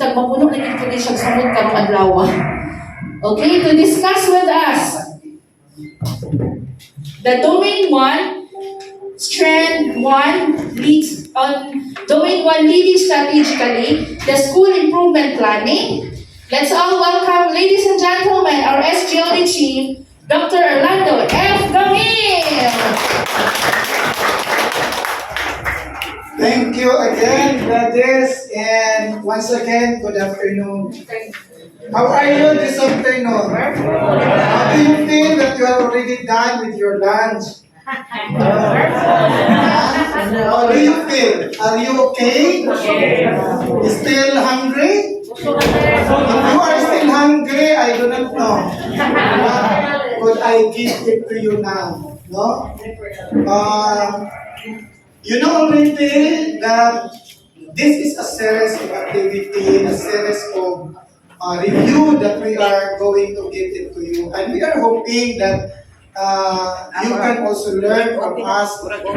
kag mapuno na gid kini siya samot karong adlaw. Okay, to discuss with us the domain 1, strand 1 leads on domain 1 leading strategically, the school improvement planning. Let's all welcome, ladies and gentlemen, our SGLE chief, Dr. Orlando F. Gamil. Thank you again, judges, and once again, good afternoon. How are you this afternoon? How do you feel that you are already done with your lunch? How do you feel? Are you okay? Still hungry? If you are still hungry, I do not know. Could I give it to you now? No? You know already that this is a series of activity, a series of review that we are going to give it to you. And we are hoping that you can also learn from us,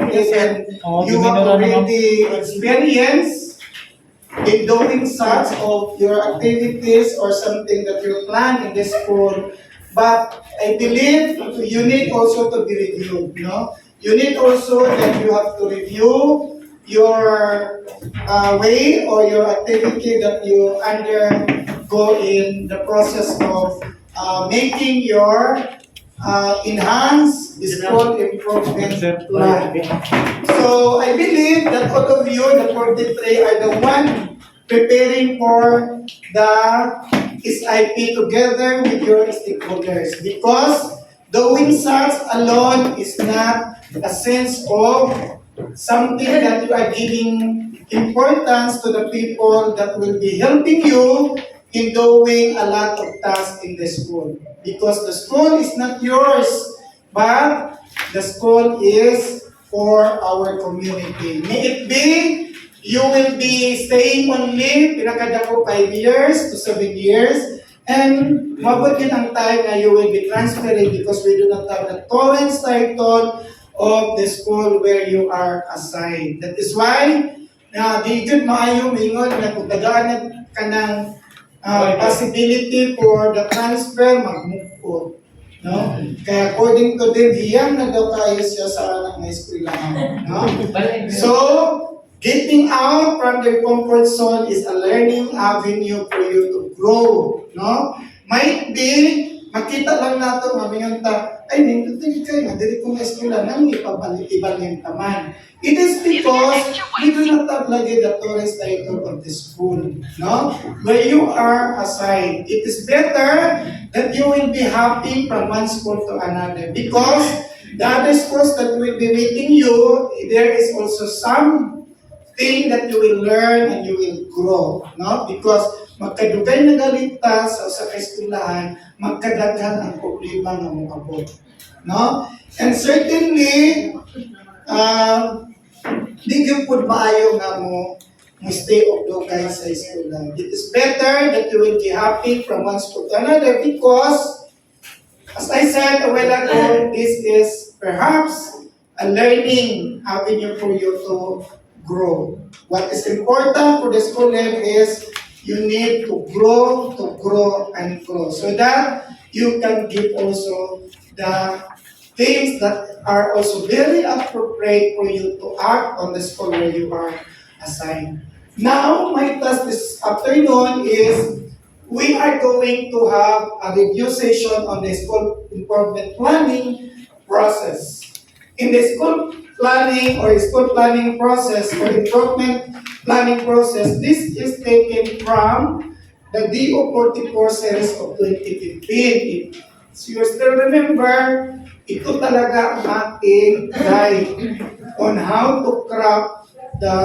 even you have already experienced in doing such of your activities or something that you plan in the school. But I believe you need also to be reviewed, no? You need also that you have to review your way or your activity that you undergo in the process of making your enhanced school improvement plan. So I believe that all of you, the 43, are the one preparing for the SIP together with your stakeholders, because doing such alone is not a sense of something that you are giving importance to the people that will be helping you in doing a lot of tasks in the school. Because the school is not yours, but the school is for our community. May it be, you will be staying only, pinakadako 5 years to 7 years, and mabot yun ang time na you will be transferring because we do not have the torrents title of the school where you are assigned. That is why, di good maayo mingon na kung tagaan ka ng possibility for the transfer, magmukod. No? Kaya according to them, hiyang na daw kayo siya sa anak na eskwelahan. No? So, getting out from their comfort zone is a learning avenue for you to grow. No? Might be, makita lang nato, mamingon ta, ay, nindutong kayo, madiri kong eskwela nang ibalin taman. It is because we do not have lagi the tourist title of the school, no? Where you are assigned. It is better that you will be hopping from one school to another, because the other schools that will be meeting you, there is also some thing that you will learn and you will grow, no? Because magkadugay na galita sa usa ka eskwelahan, magkadaghan ang problema nga moabot, no? And certainly, di gyud pud maayo nga mo stay of dugay sa eskwelahan. It is better that you will be happy from one school to another, because, as I said a while ago, this is perhaps a learning avenue for you to grow. What is important for the school level is you need to grow, and grow, so that you can give also the things that are also very appropriate for you to act on the school where you are assigned. Now, my task this afternoon is we are going to have a review session on the school improvement planning process. In the school planning or school planning process or improvement planning process, this is taken from the DO 44 series of 2015. So you still remember, ito talaga ang ating guide on how to craft the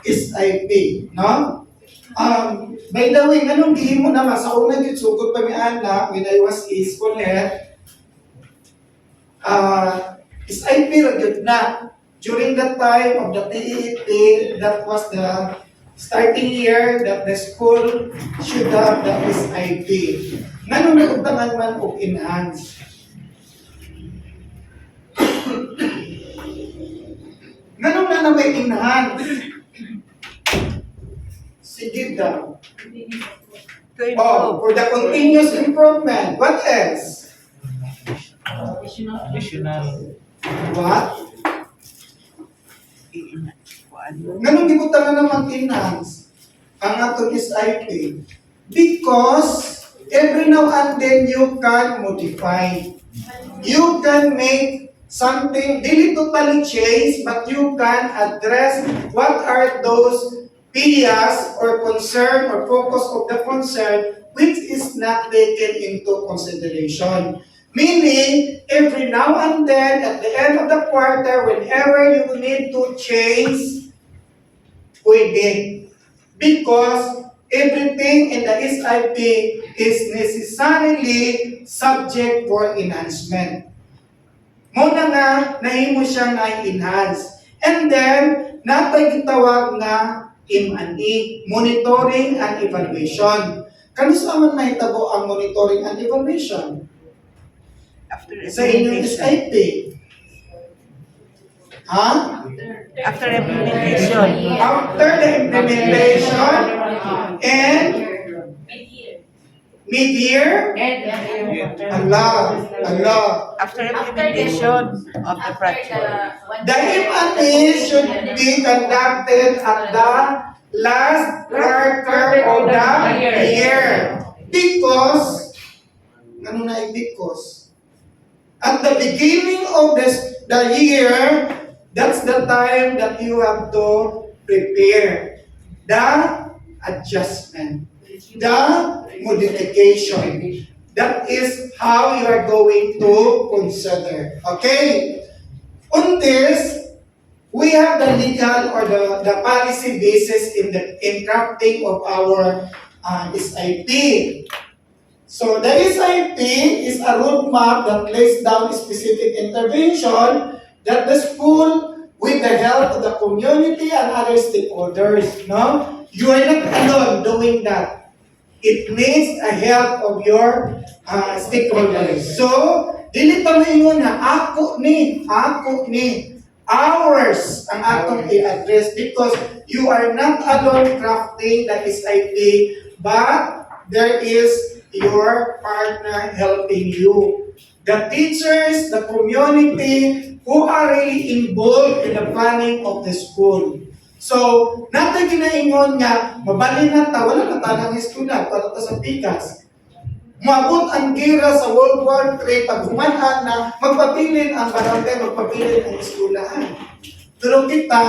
SIP, no? By the way, anong gihimo naman sa unang gitsugod pa mi ana when I was a school head, SIP ra gyud na. During that time of the TET, that was the starting year that the school should have the SIP. Nganong nagugtangan man og enhance? Nganong na may enhance? Sige read them. To Oh, improve. for the continuous improvement. What else? Additional. What? Ganun di ko talaga mag-enhance ang atong SIP. Because every now and then you can modify. You can make something, dili totally change, but you can address what are those areas or concern or focus of the concern which is not taken into consideration. Meaning, every now and then, at the end of the quarter, whenever you need to change, pwede. Because everything in the SIP is necessarily subject for enhancement. Muna nga, nahimo siyang na-enhance. And then, natay gitawag nga M&E, Monitoring and Evaluation. Kano sa man mahitabo ang monitoring and evaluation? After Sa inyong implementation. SIP. Ha? After implementation. After the implementation and mid-year, Allah. After implementation of the project. The M&E should be conducted at the last quarter of the year. Because, ano na because? At the beginning of the year, that's the time that you have to prepare the adjustment, the modification. That is how you are going to consider. Okay? On this, we have the legal or the policy basis in crafting of our SIP. So the SIP is a roadmap that lays down specific intervention that the school, with the help of the community and other stakeholders, no? You are not alone doing that. It needs a help of your stakeholders. So, dili pa maingon na ako ni, ours ang atong i-address because you are not alone crafting the SIP, but there is your partner helping you. The teachers, the community, who are really involved in the planning of the school. So, natin ginaingon nga, mabalin na ta, wala na tanang eskwela, para ta sa pikas. Mabot ang gira sa World War III, pag humanhan na, magpapilin ang barangay, magpapilin ang eskwelahan. Pero kita,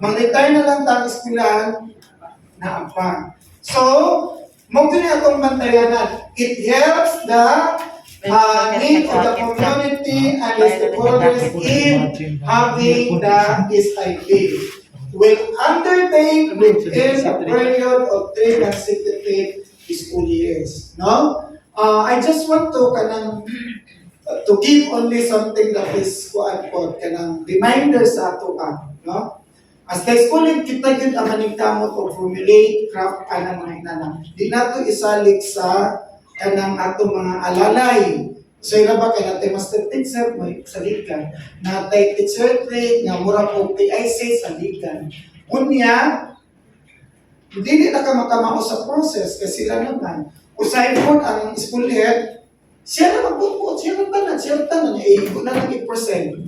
mag-retire na lang ta ang eskwelahan, na apa. So, mungkin akong bantayanan. It helps the need of the community and the stakeholders in having the SIP. Will undertake within a period of 3 consecutive school years. No? I just want to give only something that is quote kanang reminder sa ato no? As the school kita gyud ang maningkamot o formulate craft anang mga inana. Di nato isalig sa kanang ato mga alalay. So ila ba kay natay master teacher may saligan. Natay teacher trade nga mura ko PIC saligan. Unya dili na ka makamao sa process kasi sila naman usay po ang school head siya na magbubuot, siya na tanan, iigo na lang i-present,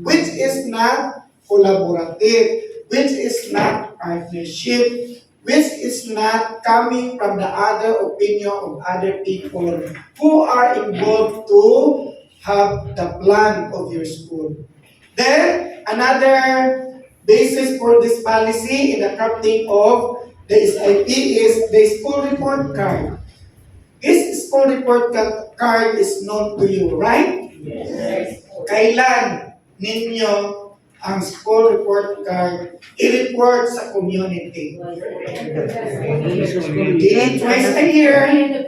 which is not collaborative, which is not partnership, which is not coming from the other opinion of other people who are involved to have the plan of your school. Then, another basis for this policy in the crafting of the SIP is the school report card. This school report card is known to you, right? Yes. Kailan ninyo ang school report card i-report sa community? Twice a year in the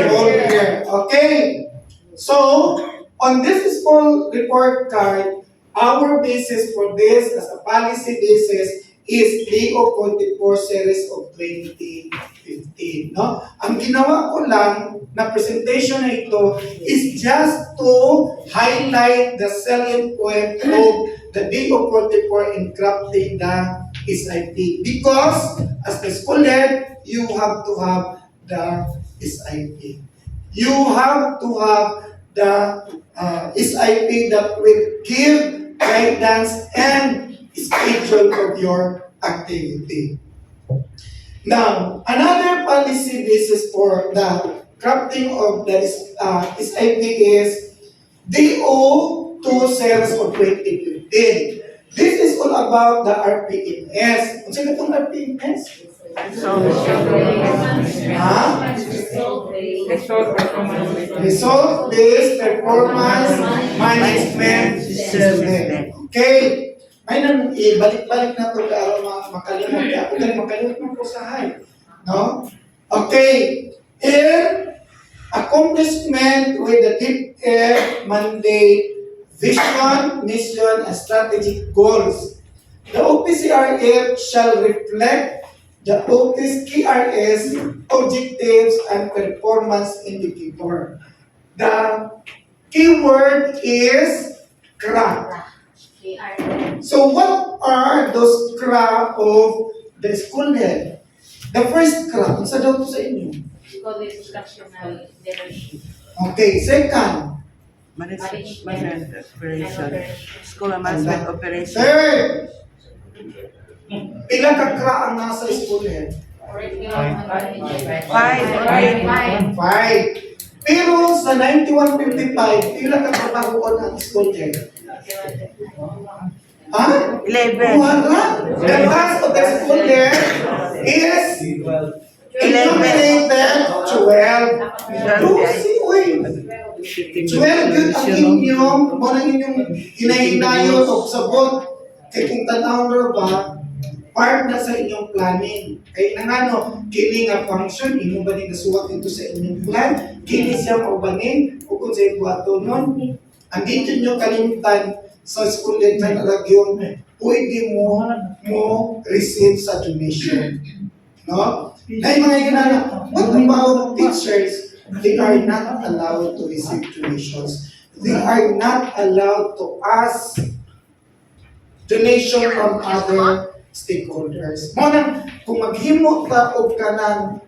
school year. Okay. So, on this school report card, our basis for this as a policy basis is DO 44 series of 2015. No? Ang ginawa ko lang na presentation na ito is just to highlight the salient point of the DO 44 in crafting the SIP. Because as the school head, you have to have the SIP. You have to have the SIP that will give guidance and schedule of your activity. Now, another policy basis for the crafting of the SIP is DO2 sales of 2015. This is all about the RPMS. Ano sila itong RPMS? Ha? Result-based performance management system. Okay. May nang ibalik-balik na ito para makalimot ka. Kung makalimot mo po sa high. No? Okay. Here, accomplishment with the deep mandate, vision, mission, and strategic goals. The OPCRF shall reflect the OP's KRS objectives and performance indicator. The keyword is CRA. So what are those CRA of the school head? The first CRA, isa daw to sa inyo. Okay, second. Management operation. School management operation. Third. Ilang ka CRA ang nasa school head? Five. Five. Pero sa 9155, ilang ka trabahoon ang school head? Ha? 11. Wala. The task of the school head is eliminated 12. Lucy, uy. 12 yun ang inyong, muna inyong hinahinayon o sabot. Kaya kung tanaw ba, part na sa inyong planning. Kaya na nga no, kini nga function, imo ba din nasuwat ito sa inyong plan? Kini siya maubanin, o kung sa ibuato nun. Andito nyo kalimutan sa school lead na nalagyon, pwede mo receive sa donation. No? Na yung mga ginana, what about teachers? They are not allowed to receive donations. They are not allowed to ask donation from other stakeholders. Muna, kung maghimo ta og kanang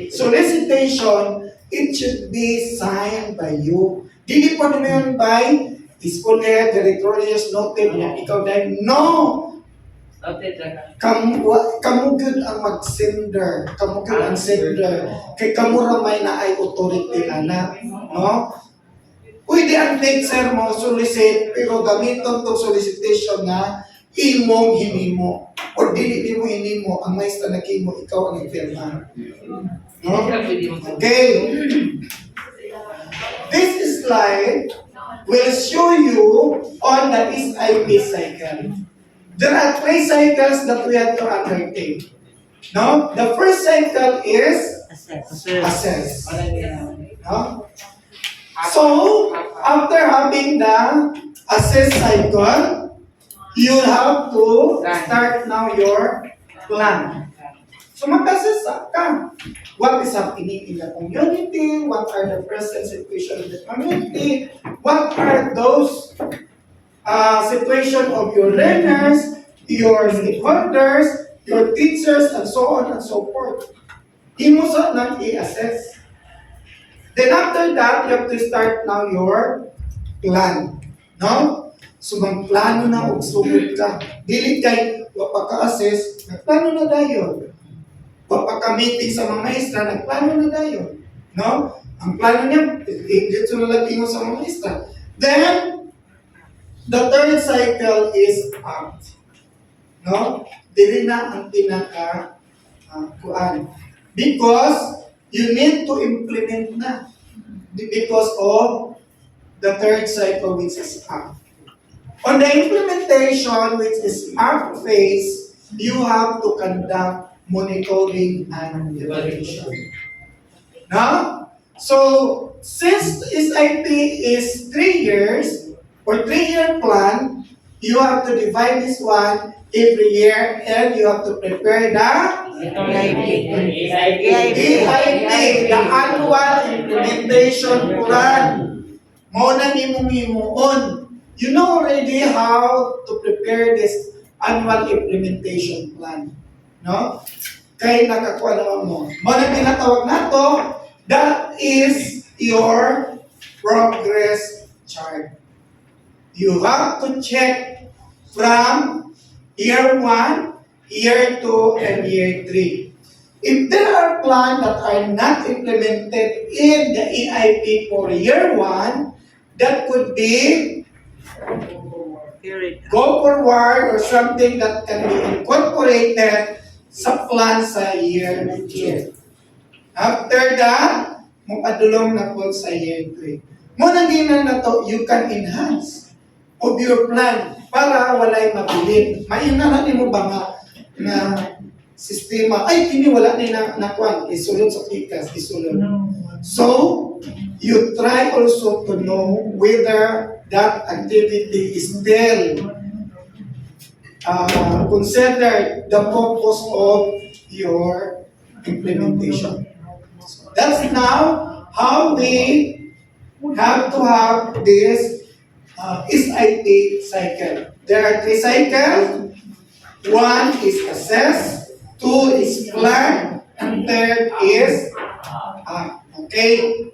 solicitation, it should be signed by you. Dili po naman yun by school head, directorious, noted niya, ikaw dahil, no! Kamu good ang mag-sender. Kamu good ang sender. Kay kamu ramay na ay authority na, no? Pwede ang teacher mo solicit, pero gamiton to solicitation na imong hinimo. Or dili mo hinimo, ang maestra na kimo, ikaw ang ipirma. No? Okay. This slide will show you on the SIP cycle. There are 3 cycles that we have to undertake. No? The first cycle is assess. No? So, after having the assess cycle, you have to start now your plan. So, mag-assess ka. What is happening in the community? What are the present situation in the community? What are those situation of your learners, your stakeholders, your teachers, and so on and so forth. Imo sa nang i-assess. Then after that, you have to start now your plan. No? So magplano na og sugod ka. Dili kay wa pa ka-assess, nagplano na dayon. Wa pa ka meeting sa mga maestra, nagplano na dayon. No? Ang plano niya, dito na lang tingo sa mga maestra. Then the third cycle is act. No? Dili na ang pinaka kuan. Because you need to implement na. Because of the third cycle, which is act. On the implementation, which is act phase, you have to conduct monitoring and evaluation. No? So, since SIP is 3 years, or 3-year plan, you have to divide this one every year and you have to prepare the EIP, the Annual Implementation Plan. Mo na nimo-on. You know already how to prepare this annual implementation plan. No? Kaya nakakuha naman mo. Mga tinatawag na to, that is your progress chart. You have to check from year 1, year 2, and year 3. If there are plans that are not implemented in the EIP for year 1, that could be Carried. go forward or something that can be incorporated sa plan sa year 2. After that, mupadulong na po sa year 3. Muna ginan na to, you can enhance of your plan para walay mabilin. Mainana mo ba nga na sistema, ay, kini wala na nakuan, isulod sa pikas, isulod. So, you try also to know whether that activity is still considered the focus of your implementation. That's now how we have to have this SIP cycle. There are 3 cycles. 1 is assess, 2 is plan, and 3rd is okay.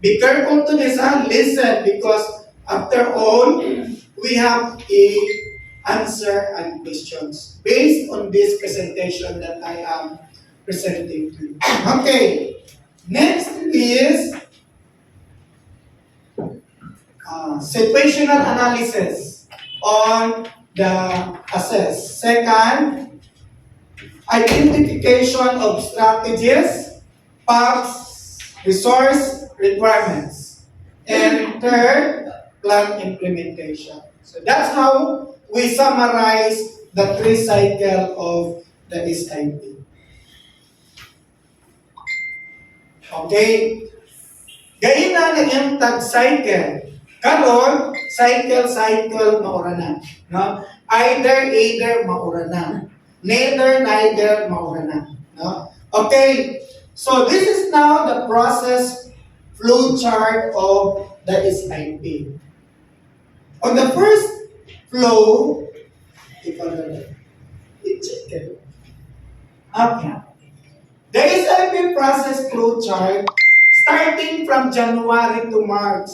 Be careful to this and listen, because after all, we have a answer and questions based on this presentation that I am presenting to you. Okay. Next is situational analysis on the assess. Second, identification of strategies, paths, resource requirements. And third, plan implementation. So that's how we summarize the 3 cycle of the SIP. Okay? Gayon na yung tag-cycle. Karon, cycle, maura na. No? Either, maura na. Neither, maura na. No? Okay, so this is now the process flow chart of the SIP. On the first flow, okay. The SIP process flow chart starting from January to March.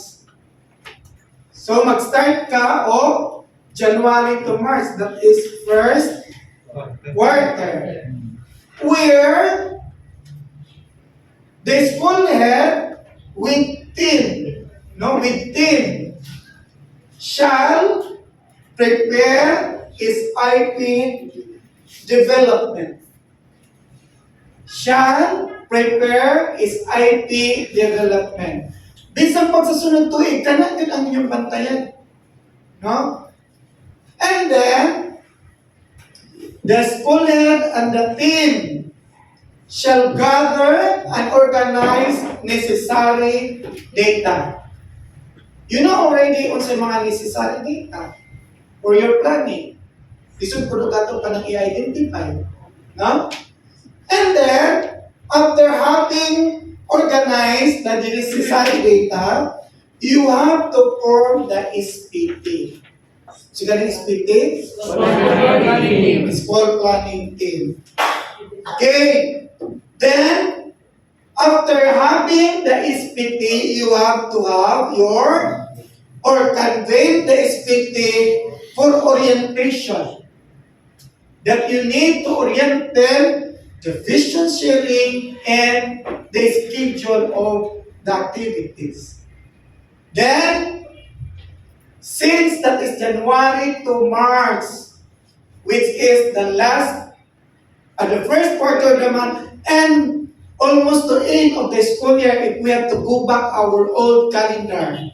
So mag-start ka of January to March, that is first quarter, where the school head with team shall prepare his IP development. Shall prepare his IP development. Bisan pagsasunod tuig, kana din ang inyong bantayan. No? And then, the school head and the team shall gather and organize necessary data. You know already on sa mga necessary data for your planning. Isod ko dato pa ng i-identify. No? And then, after having organized the necessary data, you have to form the SPT. So, ganun SPT? School planning team. Okay. Then, after having the SPT, you have to have convey the SPT for orientation. That you need to orient them the vision sharing and the schedule of the activities. Then, since that is January to March, which is the first quarter of the month, and almost the end of the school year, if we have to go back our old calendar,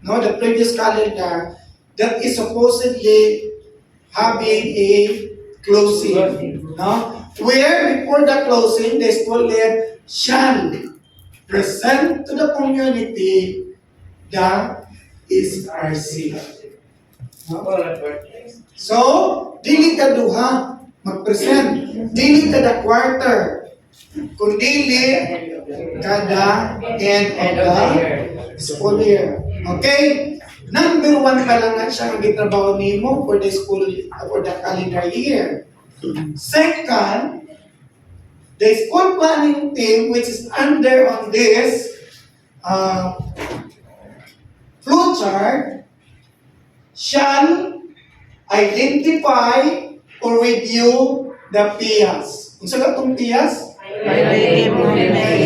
the previous calendar, that is supposedly having a closing, where before the closing, the school head shall present to the community the SRC. So, dili ka duha mag-present, dili kada quarter, kundi kada end of the school year. Okay? Number one pa lang na siya ang gitrabaho nimo for the school, for the calendar year. Second, the school planning team, which is under on this flowchart, shall identify or review the PIAs. Kung saan itong PIAs?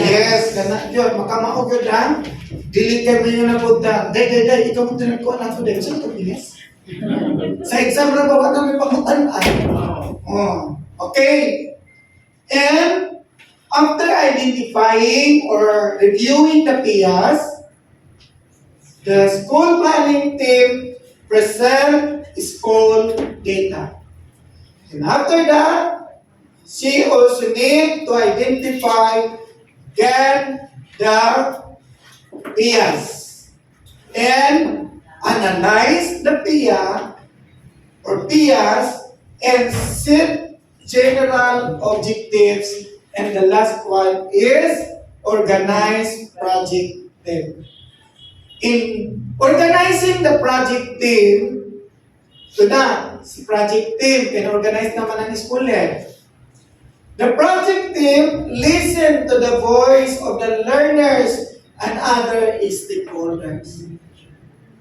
Yes, gana yun. Makamaog yun lang. Dili kayo mo yung nabunta. Day, ikaw mo tinagkuhan na ito. Day, saan itong PIAs? Sa exam na ba, wala may pamutan-an. Oh, okay. And after identifying or reviewing the PIAs, the school planning team present school data. And after that, she also need to identify get the PIAs and analyze the PIA or PIAs and set general objectives, and the last one is organize project team. In organizing the project team, ito na, si project team, in-organize naman ang school head. The project team listen to the voice of the learners and other stakeholders.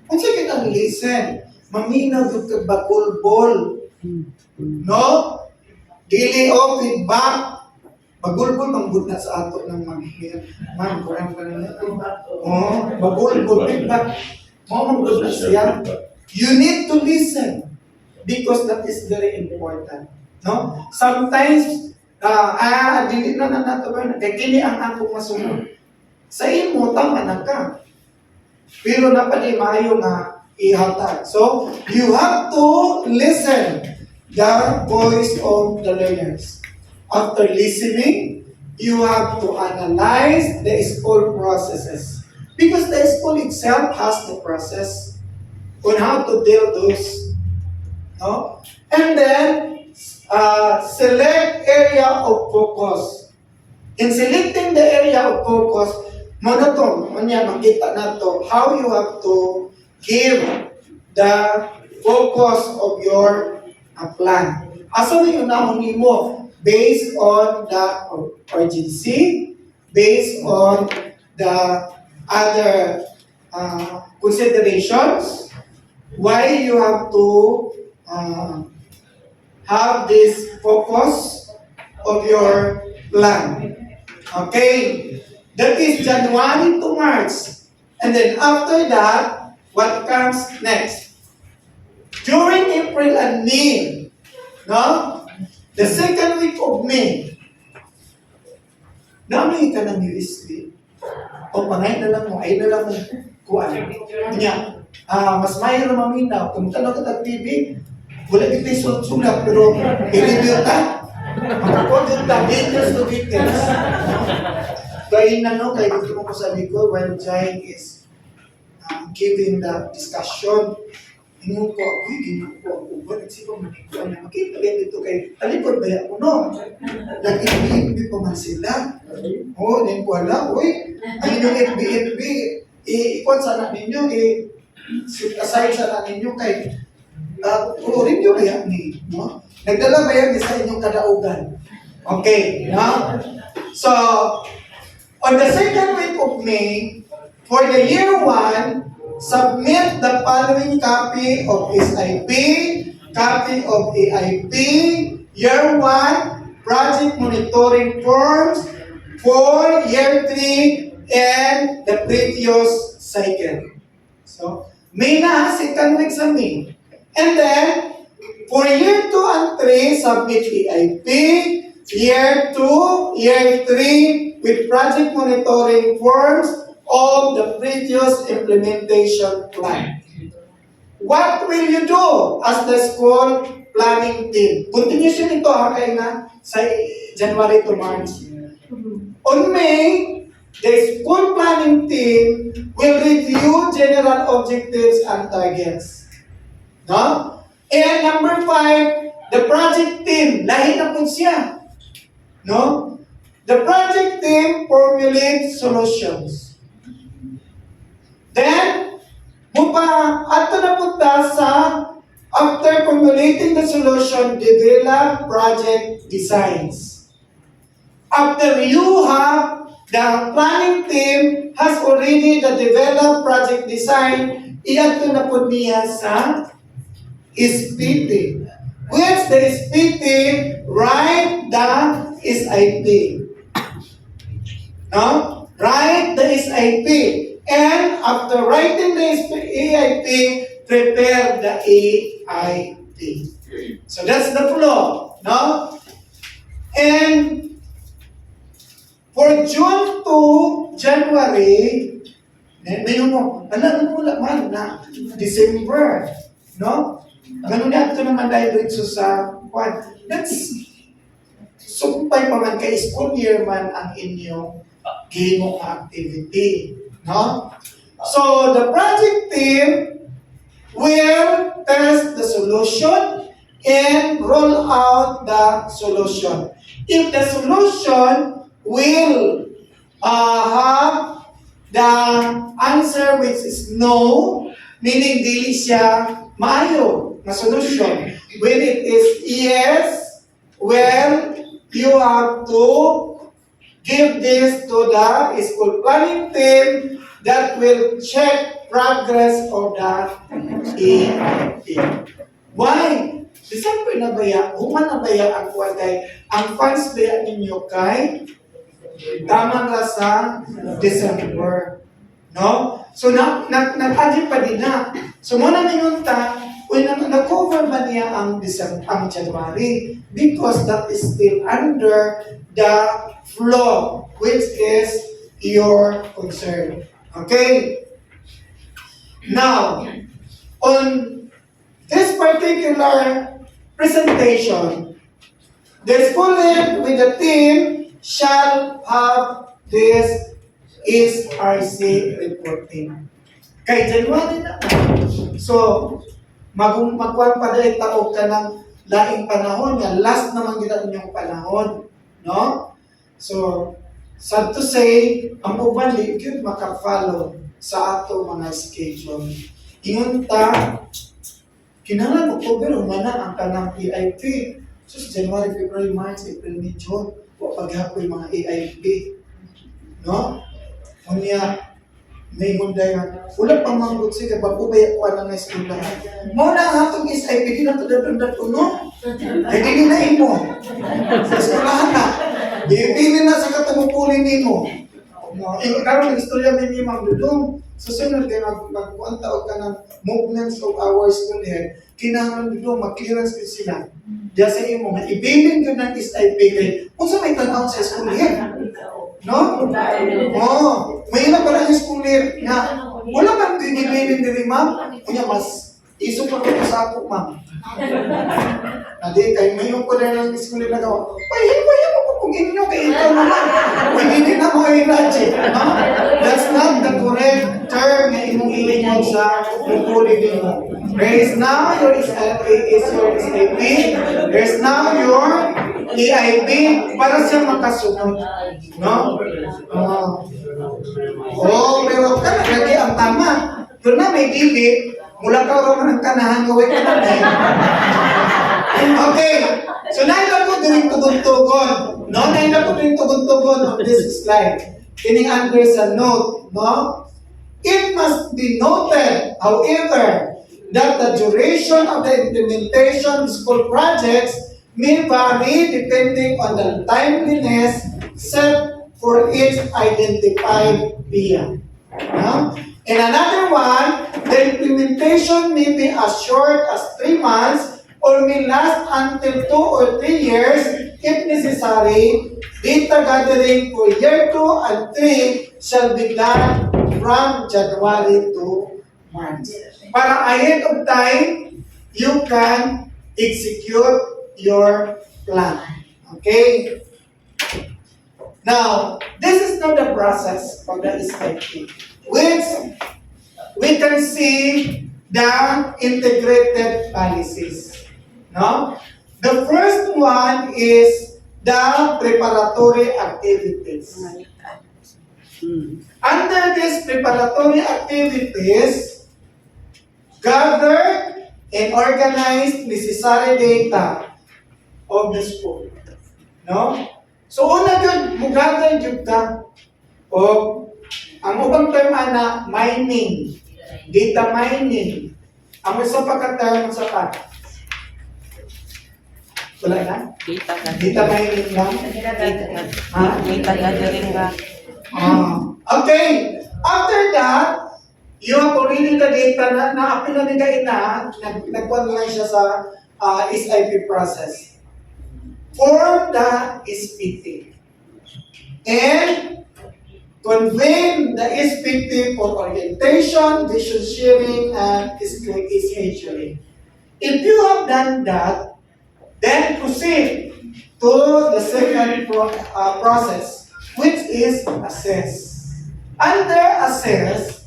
Kung sige kang listen, maminaw yung kabakulbol. No? Dili o feedback. Bagulbol, manggod na sa ato ng mag-hear. Ma'am, kurang ka na ito. Oh, bagulbol, feedback. Manggod na siya. You need to listen because that is very important. No? Sometimes, dili na nato ba, kaya kini ang akong masunod. Sa imo, tama na ka. Pero napali maayo nga ihatag. So, you have to listen the voice of the learners. After listening, you have to analyze the school processes. Because the school itself has the process on how to deal those. No? And then, select area of focus. In selecting the area of focus, monotone, makita na to, how you have to give the focus of your plan. Asa na yung nahunin mo? Based on the urgency, based on the other considerations, why you have to have this focus of your plan. Okay? That is January to March. And then after that, what comes next? During April and May, no? The second week of May, namin ka ng USB. O panay na lang mo, ay na lang mo kuhaan. Kanya, mas mayo na maminaw. Kung tanong ka ng TV, wala kita sulat, pero i-review ka. Makakontent ka, details to details. Kaya na no, kaya gusto mo ko sabi ko, when Jai is giving the discussion, ingon ko, ginoo ko, uban, nagsipang manikuan na, makita rin dito kay, talikod ba yan ko, no? Nag-FB pa man sila. Oo, din ko alam, uy, ang inyong FB, ikon sana ninyo, set aside sana ninyo kay, review ba yan ni, no? Nagdala ba yan sa inyong kadaugan? Okay, no? So, on the second week of May, for the year 1, submit the following copy of SIP, copy of AIP, year 1, project monitoring forms for year 3, and the previous cycle. So, May na, second week sa May. And then, for year 2 and 3, submit AIP, year 2, year 3, with project monitoring forms of the previous implementation plan. What will you do as the school planning team? Continuation ito kay na sa January to March. On May, the school planning team will review general objectives and targets. No? And number 5, the project team, lahi na po siya. No? The project team formulates solutions. Then, getting the solution, develop project designs. After you have the planning team has already the developed project design, iadto na po niya sa SPT. Which the SPT, write the SIP. No? Write the SIP. And after writing the AIP, prepare the AIP. So that's the flow. No? And for June to January, ngayon mo, alam mo naman na December, no? Ganun na ito naman dahil dito sa kwan. That's sumpay pa man kay school year man ang inyong game activity, no? So the project team will test the solution and roll out the solution. If the solution will have the answer which is no, meaning dili siya maayo na solution. When it is yes, well, you have to give this to the school planning team that will check progress of the AIP. Why? December na baya, human na baya ang kuwagay, ang funds baya ninyo kay tama ka sa December. No? So, nag-adit pa din na. So, muna ngayon when na-cover ba niya ang January? Because that is still under the flow, which is your concern. Okay? Now, on this particular presentation, the school head with the team shall have this SRC reporting. Kay January na. So, magkuhan pa dahil taog ka ng laing panahon, nga last naman kita inyong panahon. No? So, sad to say, ang uban liquid makafollow sa ato mga schedule. Ingon ta, kinahanglan October humana ang kanang AIP. So, January, February, March, April, May, June, paghapoy mga AIP. No? Kunya, may munday nga, wala pang mga kutsi, kaya bagubay ako na school na. Muna ang atong SIP, di na ito dapat no? Ay, di na imo. Sa eskulahan na. Iipinin na sa katamupulin nimo. Karon nag-istorya may ni Ma'am Dudong. Susunod kayo magkuhan taog ka ng movements of our school head. Kinahanglan Dudong, mag-clearance din sila. Diya sa imo, ibilin ko ng SIP kay kung sa may tanaw sa school head. No? May na pala yung school year nga. Wala man dinibinin din ma'am. Kunya mas iso pa ko sa ako ma'am. Nadi kay may yung ko na ng school year na gawa. Pahin mo kung inyo kay ito naman. Hindi na mo i-rajit. That's not the correct term na imong ilingon sa lupuli nimo. There is now your SIP. There is now your AIP para siya makasunod. No? Pero lagi ang tama. Pero na may dili, mula ka raman ang kanahan, gawin ka na Okay. So, naila ko din tugon-tugon. No? Naila ko din tugon-tugon on this slide. Kining under sa note. No? It must be noted, however, that the duration of the implementation school projects may vary depending on the timeliness set for each identified PIA. No? And another one, the implementation may be as short as 3 months or may last until 2 or 3 years if necessary. Data gathering for year 2 and 3 shall be done from January to March. Para ahead of time, you can execute your plan. Okay? Now, this is not the process of the SIP, which we can see the integrated policies. No? The first one is the preparatory activities. Under these preparatory activities, gather and organize necessary data of the school. No? So una gyud mugatay gyud ka o ang ubang term ana mining, data mining. Ang usa pa ka term sa pa. Wala na? Data Data mining lang. Ha? Data gathering ka. Okay. After that, you have already the data na na-apply na nila nagkuhan lang siya sa SIP process. For the SPT. And convene the SPT for orientation, vision sharing, and scheduling. If you have done that, then proceed to the second process, which is assess. Under assess,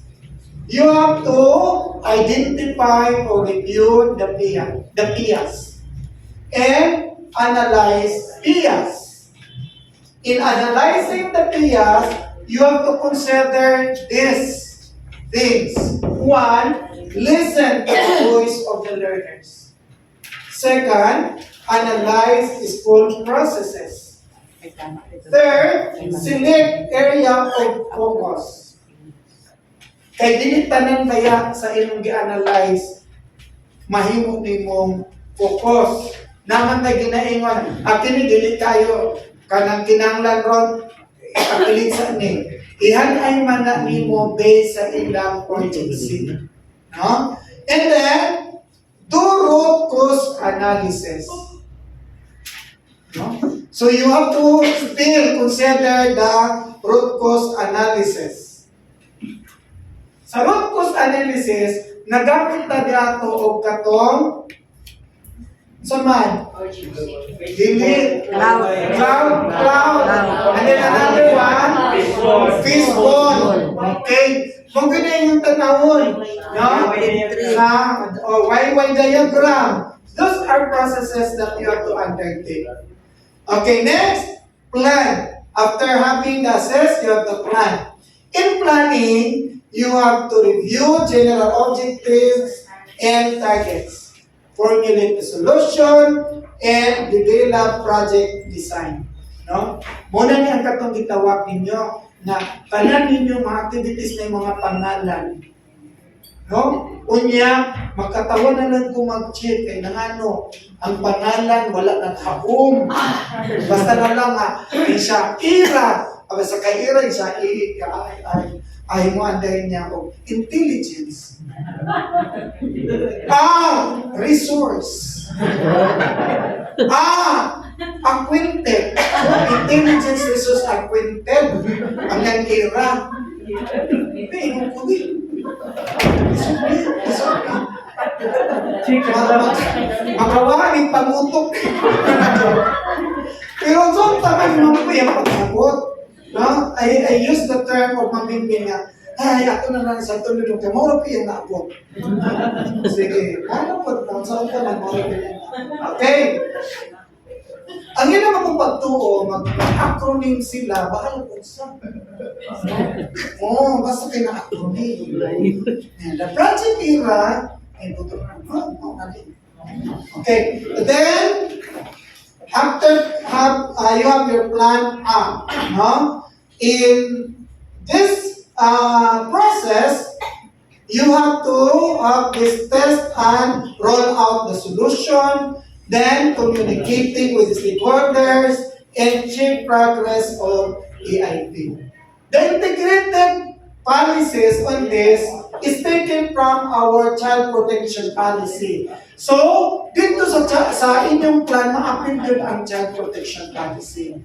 you have to identify or review the PIAs and analyze PIAs. In analyzing the PIAs, you have to consider these things. One, listen to the voice of the learners. Second, analyze school processes. Third, select area of focus. Kay dili tanan kaya sa imong gi-analyze mahimo nimong focus. Naman tay ginaingon, kini dili kayo kanang kinahanglan ron kapilit sa ni. Ihan ay mana nimo based sa ilang urgency. No? And then do root cause analysis. No? So you have to still consider the root cause analysis. Sa root cause analysis, nagamit na dato og katong saman. Dili. Cloud. And then another one, fishbone. Okay. Kung ganyan yung tanawon, no? YY diagram. Those are processes that you have to undertake. Okay, next, plan. After having the assess, you have to plan. In planning, you have to review general objectives and targets, formulate the solution, and develop project design. No? Muna ni ang katong gitawag ninyo na tanan ninyo mga activities na mga pangalan. No? Unya, magkatawan na lang kung mag-check kay nangano ang pangalan wala naghaom. Basta na lang siya ira. Sa kaira siya ay mo anday niya o intelligence. Resource. Acquainted. Intelligence, resource, acquainted. Ang yang ira. Makawain pangutok. Pero so taman mo po yung pagsagot. No? I use the term of mabimbing nga, ay, ako na lang sa tulad ng kamoro po yung naabot. Sige, ano po, saan ka lang moro po yan? Okay. Ang yun naman kung pagtuo, mag-acronym sila, bahal po sa. Basta kayo na-acronym. The project era, okay, then, after you have your plan A, no? In this process, you have to have this test and roll out the solution, then communicating with the stakeholders and check progress of EIP. The integrated policies on this is taken from our child protection policy. So, dito sa inyong plan, ma-apply ang child protection policy.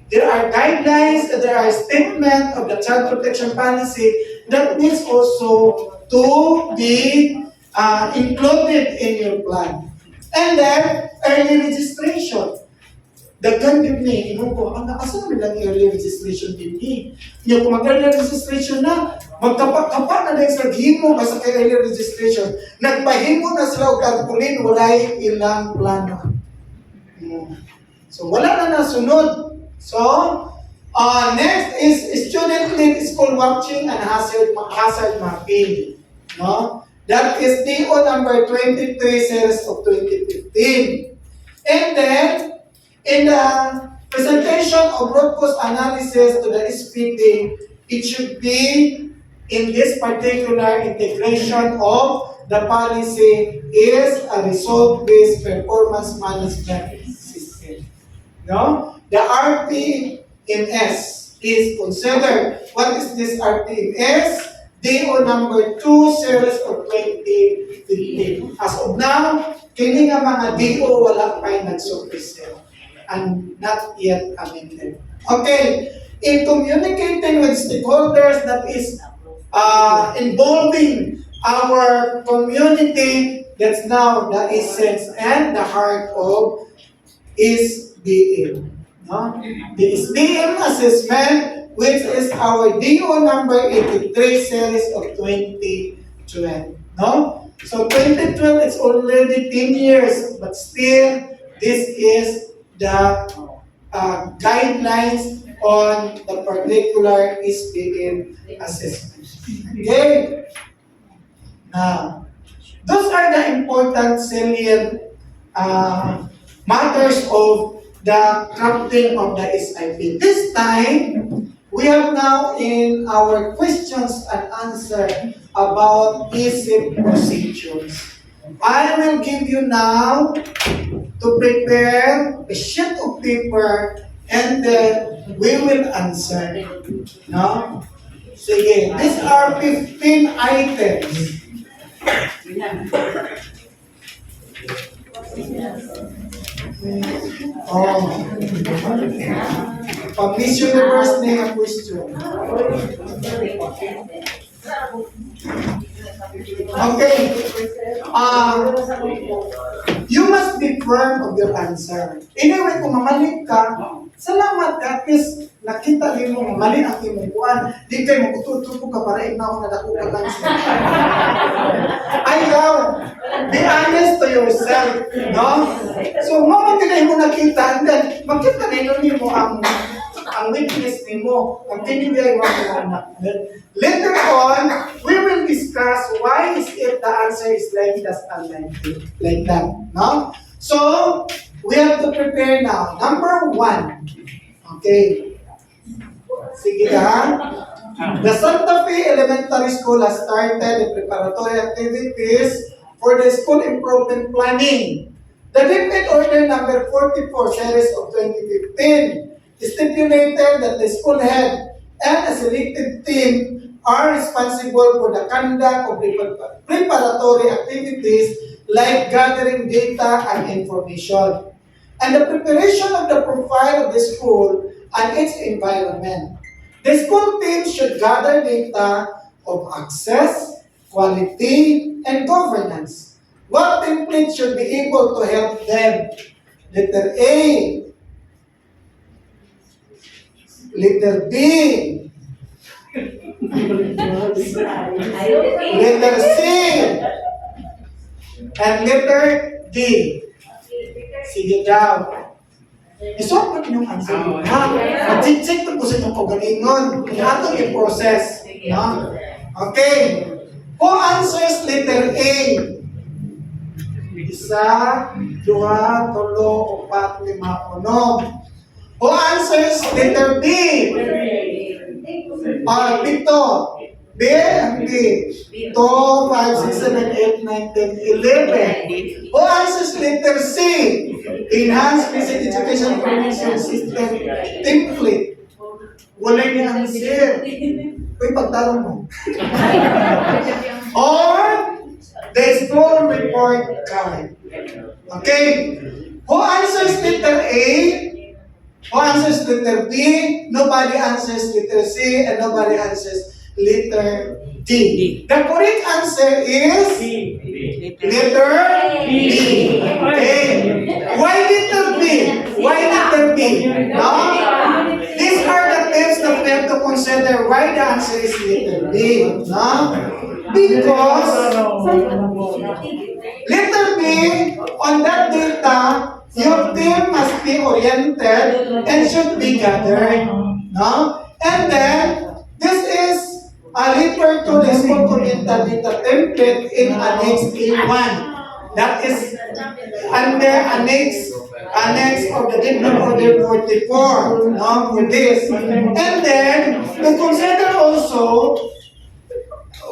There are guidelines, there are statements of the child protection policy that needs also to be included in your plan. And then, early registration. Daghan din ni, asa naman lang early registration din ni? Kung mag-early registration na, magkapak-kapak na din sa himo basta kay early registration. Nagpahimo na sila o karpulin, walay ilang plano. So, wala na nasunod. So, next is student-led school watching and hazard mapping. No? That is DO number 23, series of 2015. And then, in the presentation of root cause analysis to the SPD, it should be in this particular integration of the policy is a result-based performance management system. No? The RPMS is considered. What is this RPMS? DO number 2, series of 2015. As of now, kini nga mga DO wala pa'y nag-supersede and not yet amended. Okay, in communicating with stakeholders that is involving our community, that's now the essence and the heart of SBM. No? The SBM assessment, which is our DO number 83, series of 2012. No? So 2012 is already 10 years, but still, this is the guidelines on the particular SBM assessment. Okay? Now, those are the important salient matters of the crafting of the SIP. This time, we have now in our questions and answer about ESIP procedures. I will give you now to prepare a sheet of paper and then we will answer. No? Sige, these are 15 items. Oh. Pag-Miss Universe na yung question. Okay. You must be firm of your answer. Anyway, kung mamalit ka, salamat at least nakita din mo mali ang imong kuan. Di kayo magtutupo ka para na ako nadako ka lang sa. Ayaw. Be honest to yourself, no? So, mamagkakay mo nakita, and then, makita na yun mo ang weakness mo, ang tinibigay mo ang anak. Later on, we will discuss why is it the answer is like that and like that, no? So, we have to prepare now. Number 1. Okay. Sige na. The Santa Fe Elementary School has started the preparatory activities for the school improvement planning. The DepEd Order number 44, series of 2015, stipulated that the school head and a selected team are responsible for the conduct of preparatory activities like gathering data and information, and the preparation of the profile of the school and its environment. The school team should gather data of access, quality, and governance. What template should be able to help them? Letter A. Letter B. Letter C. And letter D. Sige daw. Isok mo yung answer mo, ha? Mag-check ko sa inyong kagalingon. Atong i-process. No? Okay. Who answers letter A? Isa, dua, tulo, upat, lima, uno. Who answers letter B? Pito. B, B. 2, 5, 6, 7, 8, 9, 10, 11. Who answers letter C? Enhanced Basic Education Information System Template. Wala niya answer. Uy, pagtarong mo. Or the school report card. Okay? Who answers letter A? Who answers letter B? Nobody answers letter C and nobody answers letter D. The correct answer is letter B. Okay. Why letter B? Why letter B? No? These are the tips that we have to consider why the answer is letter B. No? Because letter B, on that data, your team must be oriented and should be gathered. No? And then, this is refer to the school community data template in Annex A1. That is under Annex of the Diploma Order 44, no, for this. And then, to consider also,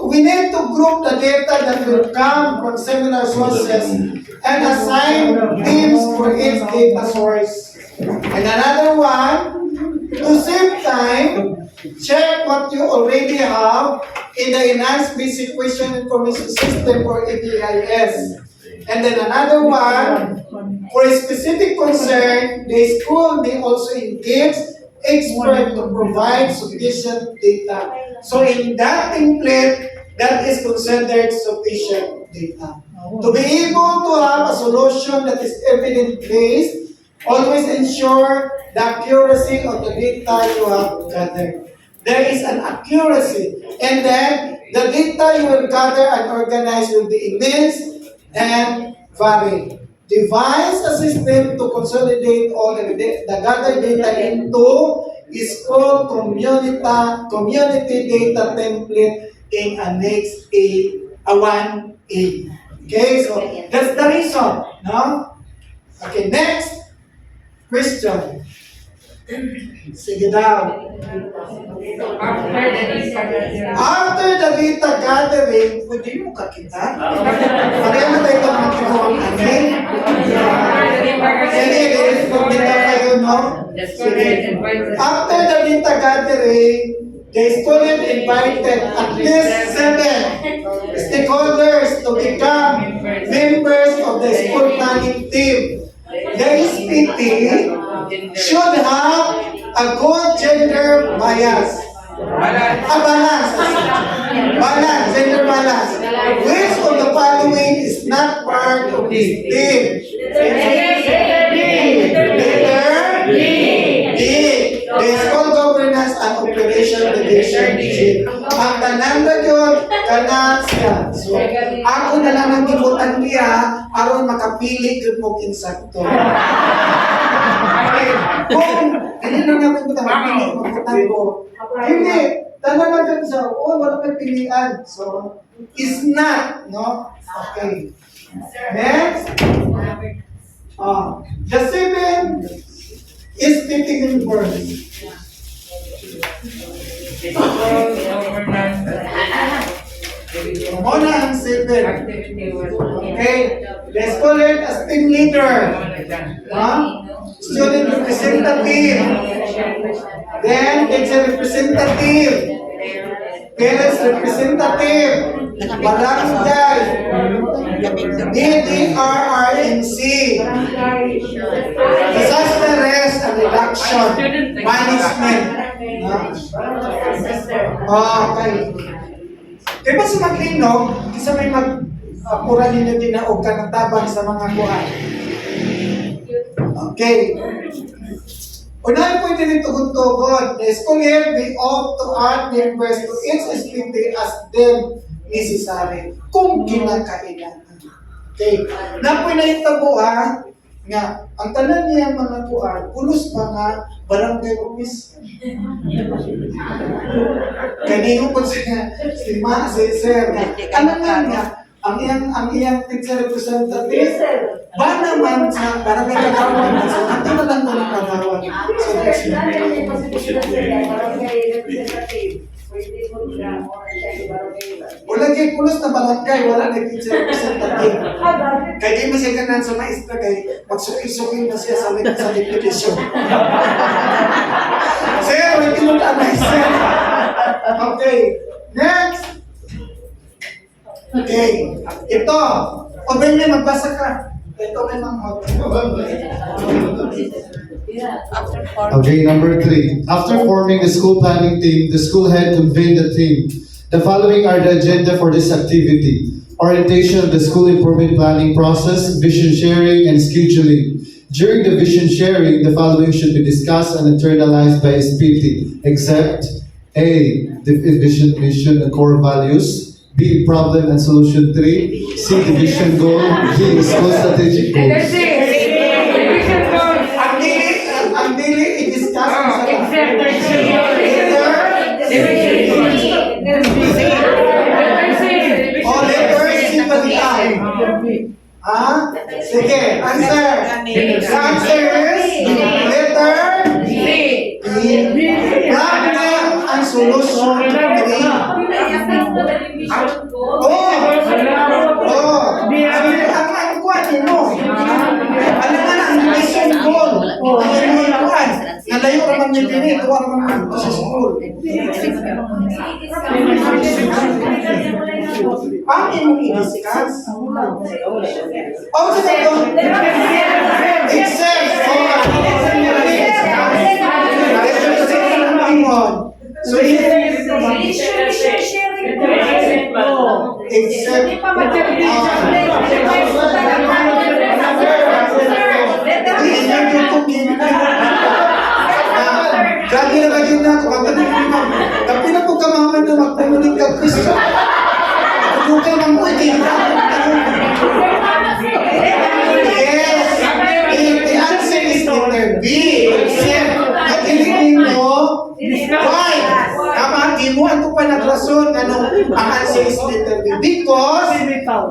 we need to group the data that will come from similar sources and assign teams for each data source. And another one, to save time, check what you already have in the Enhanced Basic Question Information System or EBIS. And then another one, for a specific concern, the school may also engage expert to provide sufficient data. So in that template, that is considered sufficient data. To be able to have a solution that is evidence-based, always ensure the accuracy of the data you have gathered. There is an accuracy, and then the data you will gather and organize will be immense and vary. Devise a system to consolidate all the gathered data into is called community data template in Annex A1A. Okay, so that's the reason, no? Okay, next question. Sige daw. After the data gathering, pwede mo kakita? Pareho na tayo mga kinuwang anin. Sige, i-respond nila kayo, no? Sige. After the data gathering, the student invited at least 7 stakeholders to become members of the school planning team. The SPT should have a good gender bias. Gender balance. Which of the following is not part of this team? Letter D. The School Governance and Operation Division Chief. Ang tanan na yun, kanan siya. So, ako na lang ang gibutan niya, aron makapili yun mo kinsakto. Okay. Kung, ganyan lang naman kita mapili, mabutan ko. Hindi, tanan na dyan siya, wala may pilihan. So, is not, no? Okay. Next. The 7 is fitting in verse. Muna ang 7. Okay. Let's call it as team leader. Student representative. Then it's a representative. Parents representative. Barangay. BDRRNC. Disaster risk and reduction management. Okay. Kaya ba sa maglinog, isa may pura ninyo dinaog ka ng tabang sa mga kuhan. Okay. Unahin po ito nito tugon. The school year be ought to add members to each SPT as them necessary. Kung kinakailangan. Okay. Napoy na itabo nga, ang tanan niya mga kuhan, pulos mga barangay office. Kanino po siya, si Sir. Ano nga, ang iyang teacher representative, ba naman sa barangay kagawan, so ito na lang ko ng kagawan. So, that's wala kay pulos na barangay, wala na teacher representative. Kaya di masaganan sa maestra kay magsuki-suki na siya sa deputation. Sir, may tinuntaan na sir. Okay, next. Okay, ito. O Benny, magbasa ka. Ito may mga Okay, number 3. After forming the school planning team, the school head convened the team. The following are the agenda for this activity: orientation of the school improvement planning process, vision sharing, and scheduling. During the vision sharing, the following should be discussed and internalized by SPT, except A. The vision and core values. B. Problem and solution 3. C. Division goal. D. School strategic goals. Ang dili i-discuss sa Ha? Sige, answer. The answer is letter D. Problem and solution 3. Ang kuwatin mo. Alam nga na, ang mission goal. Ang mission kuwan. Nalayo naman yung dinit. Tuwa naman ito sa school. Paano yung i-discuss? Oh, sige ito. Except so grabe na lagi na ako. Tapi na po kamaman na magpumuling ka Kristo. Kung kayo mamuhay kayo yes. The answer is letter B. Except, nakiligin mo, why? Imuhan ko pa nagrason ang answer is letter B. Because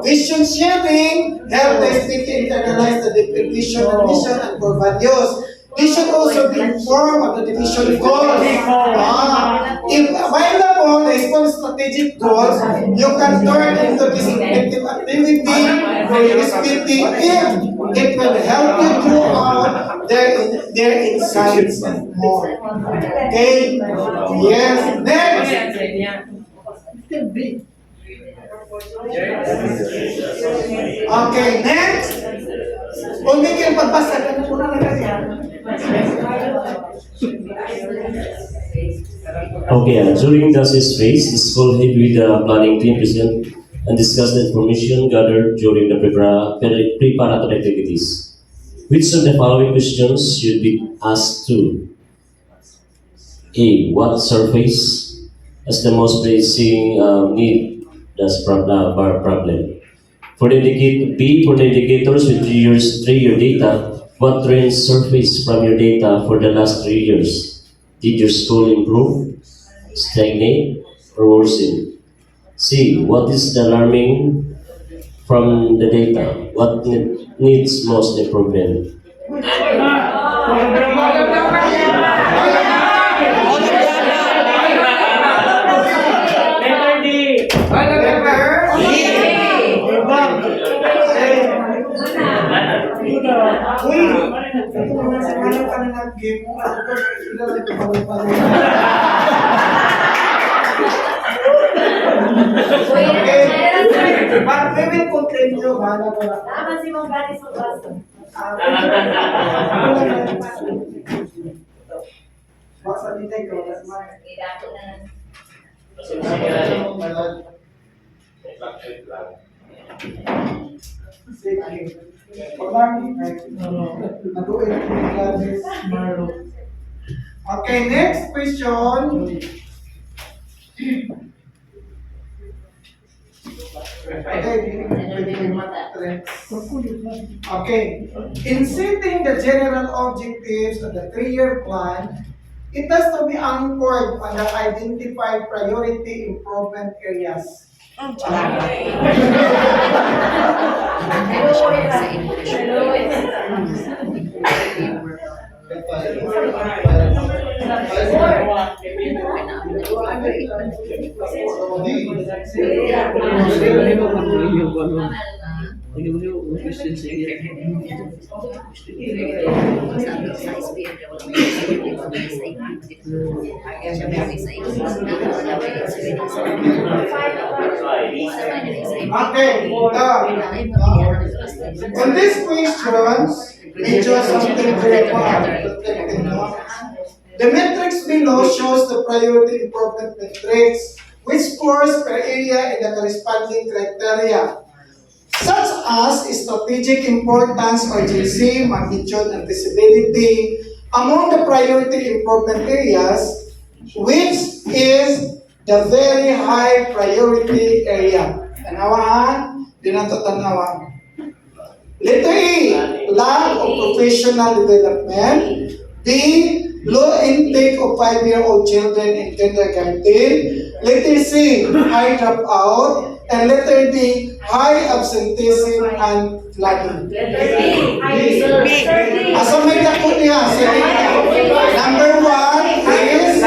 vision sharing help the student to internalize the definition of mission and core values. They should also be informed of the division goals. If available, the small strategic goals, you can turn into this effective activity for your meeting if it will help you draw out their insights and more. Okay? Yes. Next. Okay, next. Kung may kayo pagbasa, ano po na Okay, during this phase, the school head with the planning team present and discuss the information gathered during the preparatory activities. Which of the following questions should be asked to? A. What surface has the most pressing need? That's problem. For the B. For the indicators with 3-year data, what trends surfaced from your data for the last 3 years? Did your school improve, stagnate, or worsen? C. What is the learning from the data? What needs most improvement? But we will continue. Tama si Mang Gani sa bus. Basta dito ko, that's my. Idato na. Okay, next question. Okay, in setting the general objectives of the 3-year plan, it has to be anchored on the identified priority improvement areas. On these questions, medyo something to the metrics below shows the priority improvement metrics, which scores per area in the corresponding criteria, such as strategic importance, urgency, magnitude, and visibility. Among the priority improvement areas, which is the very high priority area. Tanawahan, di na ito tanawahan. Letter A, lack of professional development. B, low intake of 5-year-old children in kindergarten. Letter C, high dropout. And letter D, high absenteeism and flagging. Asa may dako niya? Number 1 is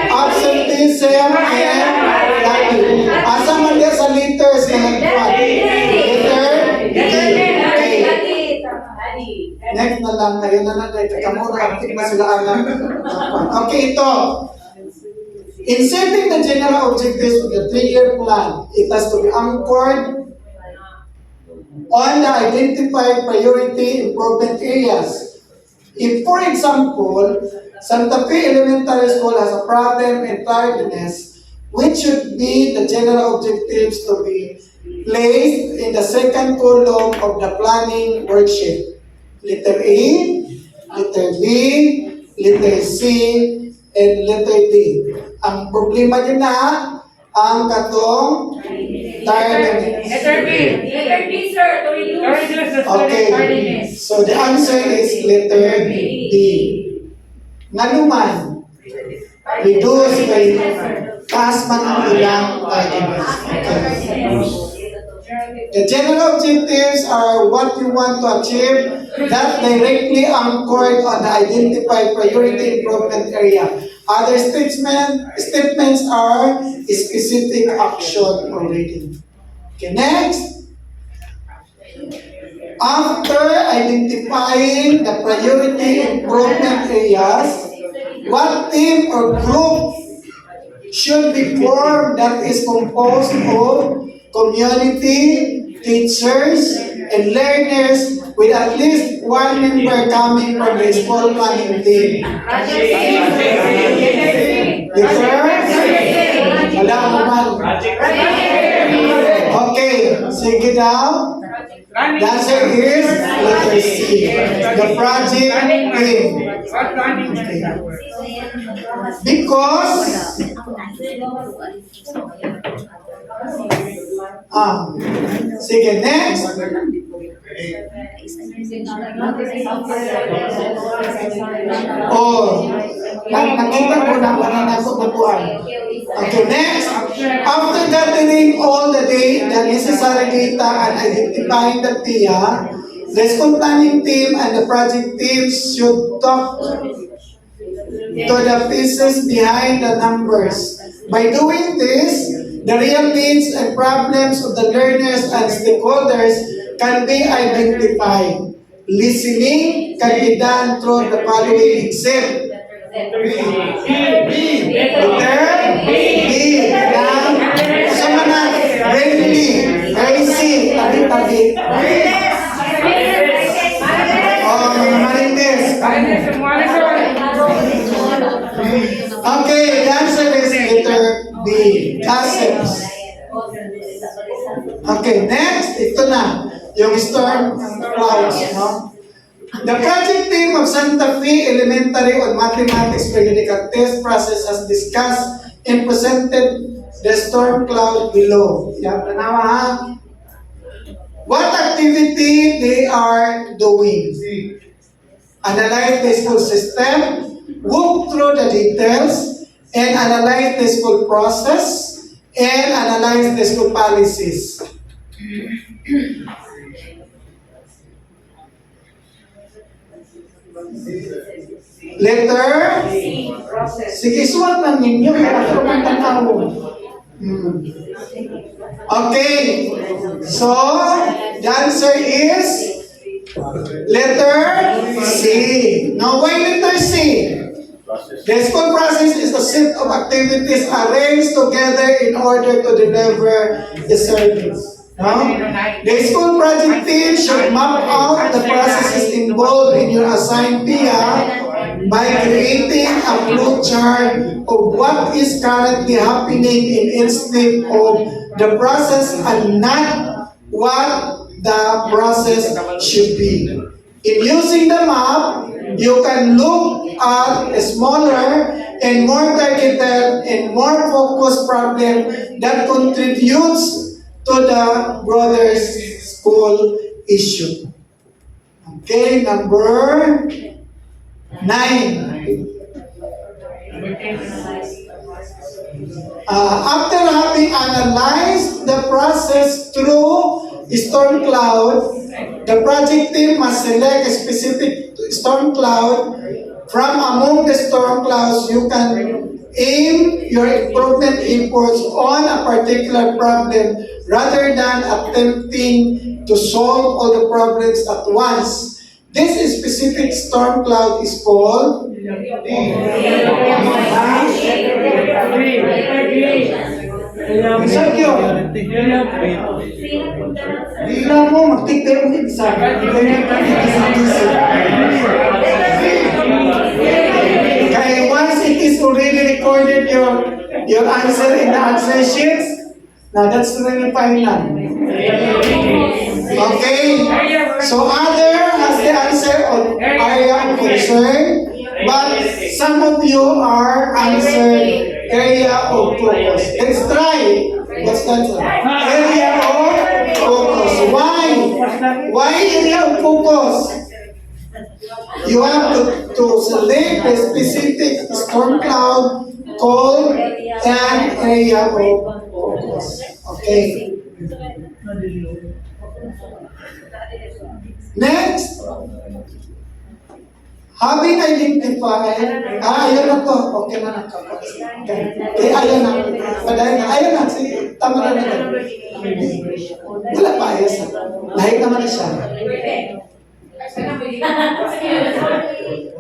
absenteeism and flagging. Asa man niya sa letters na nagkuhan? Letter D. Okay. Next na lang, kayo na natin. Kakamura, active na sila anak. Okay, ito. In setting the general objectives of the 3-year plan, it has to be anchored on the identified priority improvement areas. If, for example, Santa Fe Elementary School has a problem in tardiness, which should be the general objectives to be placed in the second column of the planning worksheet. Letter A, letter B, letter C, and letter D. Ang problema din na, ang katong tardiness. Letter B, sir, to reduce. Okay, so the answer is letter D. Nanuman, reduce by taas man ang ilang tardiness. Okay. The general objectives are what you want to achieve that directly anchored on the identified priority improvement area. Other statements are specific action already. Okay, next. After identifying the priority improvement areas, what team or group should be formed that is composed of community, teachers, and learners with at least one member coming from the school planning team. Wala ko man. Okay, sige daw. The answer is letter C, the project team. Because sige, next. Nakita ko na wala na sa bukuan. Okay, next. After gathering all the necessary data and identifying the TIA, the school planning team and the project team should talk to the pieces behind the numbers. By doing this, the real needs and problems of the learners and stakeholders can be identified. Listening can be done through the following except Okay, the answer is letter B. Gossips. Okay, next, ito na, yung storm clouds, no? The project team of Santa Fe Elementary on Mathematics Periodical Test process has discussed and presented the storm cloud below. Yan, tanawa ha? What activity they are doing? Analyze the school system, walk through the details, and analyze the school process, and analyze the school policies. Letter C. Sige, suwat lang ninyo. Para man tanaw. Okay. So, the answer is letter C. Now, why letter C? The school process is a set of activities arranged together in order to deliver the service. No? The school project team should map out the processes involved in your assigned PIA by creating a flow chart of what is currently happening in each step of the process and not what the process should be. In using the map, you can look at a smaller and more targeted and more focused problem that contributes to the broader school issue. Okay, number 9. After having analyzed the process through storm cloud, the project team must select a specific storm cloud. From among the storm clouds, you can aim your improvement efforts on a particular problem rather than attempting to solve all the problems at once. This specific storm cloud is called Thank you. Bila mo, mag-take mo exam. Kaya once it is already recorded your answer in the answer sheets, now that's really final. Okay? So other has the answer on area of concern, but some of you are answered area of focus. Let's try. What's that? Area of focus. Why? Why area of focus? You have to select a specific storm cloud called an area of focus. Okay. Next, having identified, ayun na to, okay na okay, ayun na, ayun na, sige, tama na na. Wala pa ayos na, lahit naman na siya.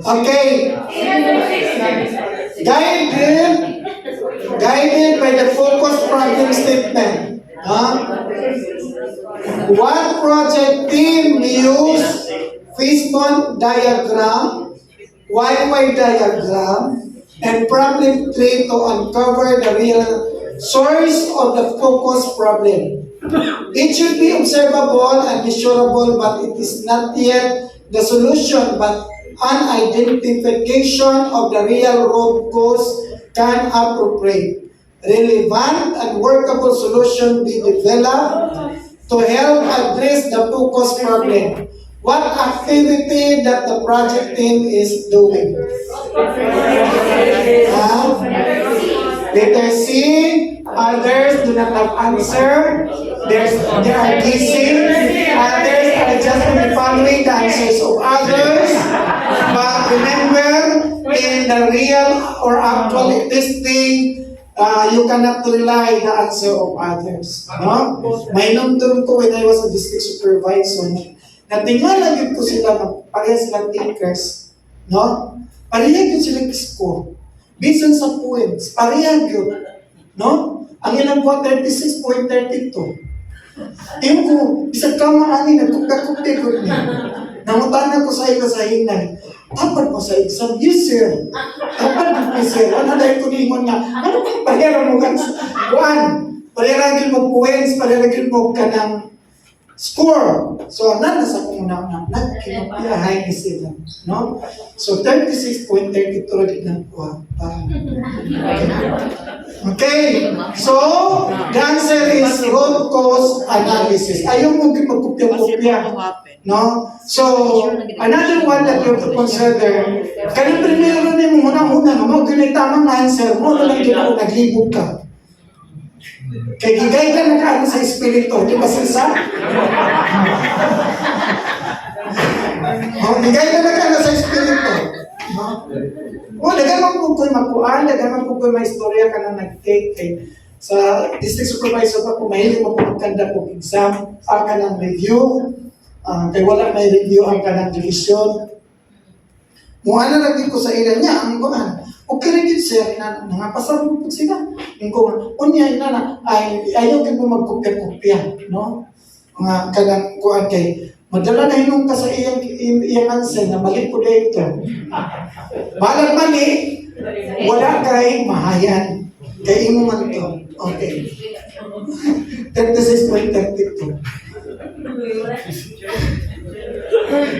Okay, guided by the focus problem statement. What project team use fishbone diagram, YY diagram, and problem tree to uncover the real source of the focus problem. It should be observable and measurable, but it is not yet the solution, but an identification of the real root cause can appropriate. Relevant and workable solution be developed to help address the focus problem. What activity that the project team is doing? Letter C, others do not have answer. They are guessing. Others are just following the answers of others. But remember, in the real or actual testing, you cannot rely the answer of others. No? May numdum ko when I was a district supervisor, natingala yun ko sila na pareha silang takers. No? Pareha yun silang score. Bisan sa points, pareha yun. No? Ang ilang po, 36.32. Yung ko, isang kamaani, nagkukta-kukta ko niya. Namutanan ko sa ilo sa hinay. Dapat mo sa exam? Yes, sir. Dapat mo, sir. Ano dahil ko ningon niya? Ano kung parehara mo kan? One, parehara mo points, parehara mo ka ng score. So, nasa kung nagkinupiyahay ni sila. No? So, 36.32 rin lang po. Okay. So, the answer is root cause analysis. Ayaw mo din magkupya-kupya. No? So, another one that you have to consider, kanang primero na mo muna-muna, mo ginitama ng answer, mo na lang ginawa, naglibog ka. Kaya gigay ka nakaano sa espiritu, di ba sisa? Gigay ka nakaano sa espiritu. Dagan mo ko'y makuan, dagan mo ko'y maistorya ka na nag-take. Sa district supervisor pa po, mahilig mo po magkanda po exam, ka ng review, kaya wala may review ang kanang division. Muna na lagi ko sa ilan niya, ang kuhan. Okay rin yun, sir, nangapasar mo po sila. Yung kuhan, unya, ayaw din mo magkupya-kupya, no? Mga kanang kuhan kay, madala na hinong ka sa iyang answer na mali po na ito. Balag mali, wala kay mahayan. Kaya imo man ito. Okay. 36.32.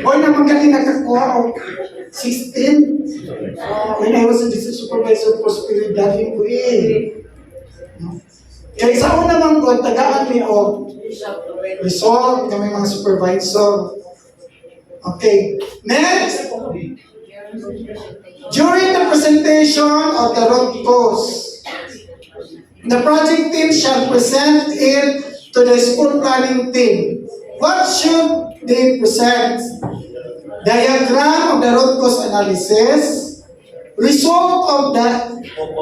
Hoy naman kami nakakuha o 16. When I was a district supervisor for Spirit, ko no? Kaya sa una naman ko, tagaan mi o result kami mga supervisor. Okay. Next. During the presentation of the root cause, The project team shall present it to the school planning team. What should they present? Diagram of the root cause analysis, result of the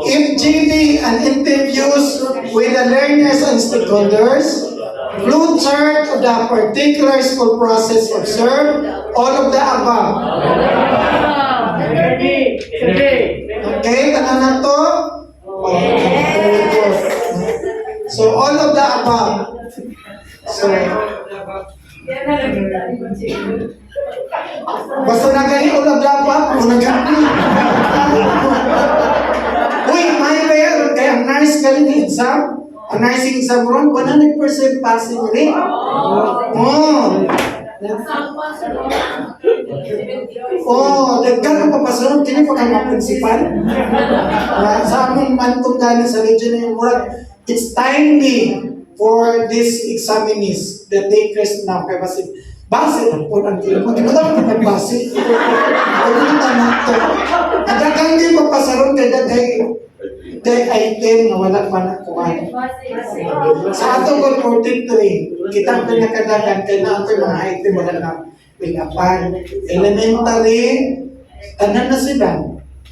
FGD and interviews with the learners and stakeholders, flow chart of the particular school process observed, all of the above. Okay, tanan na to? So, all of the above. So, basta na kayo all of the above, o nagandi. Uy, may kaya nice ka rin yung exam. Ang nursing exam ron, 100% passing rate. Oh. Dagdag ang papasunod, kini pa kang principal. Sa among mantong galing sa region ng Murag, it's timely for these examinees, the takers now, kaya base na po ang kilo. Magkakatawa na magbase. Ano yung tanong to? Nagdagang din papasaron kay dagay item na wala pa na kuhan. Sa ato ko 43, kita pinakadagan kay na ito mga item wala na pingapan. Elementary, tanan na sila.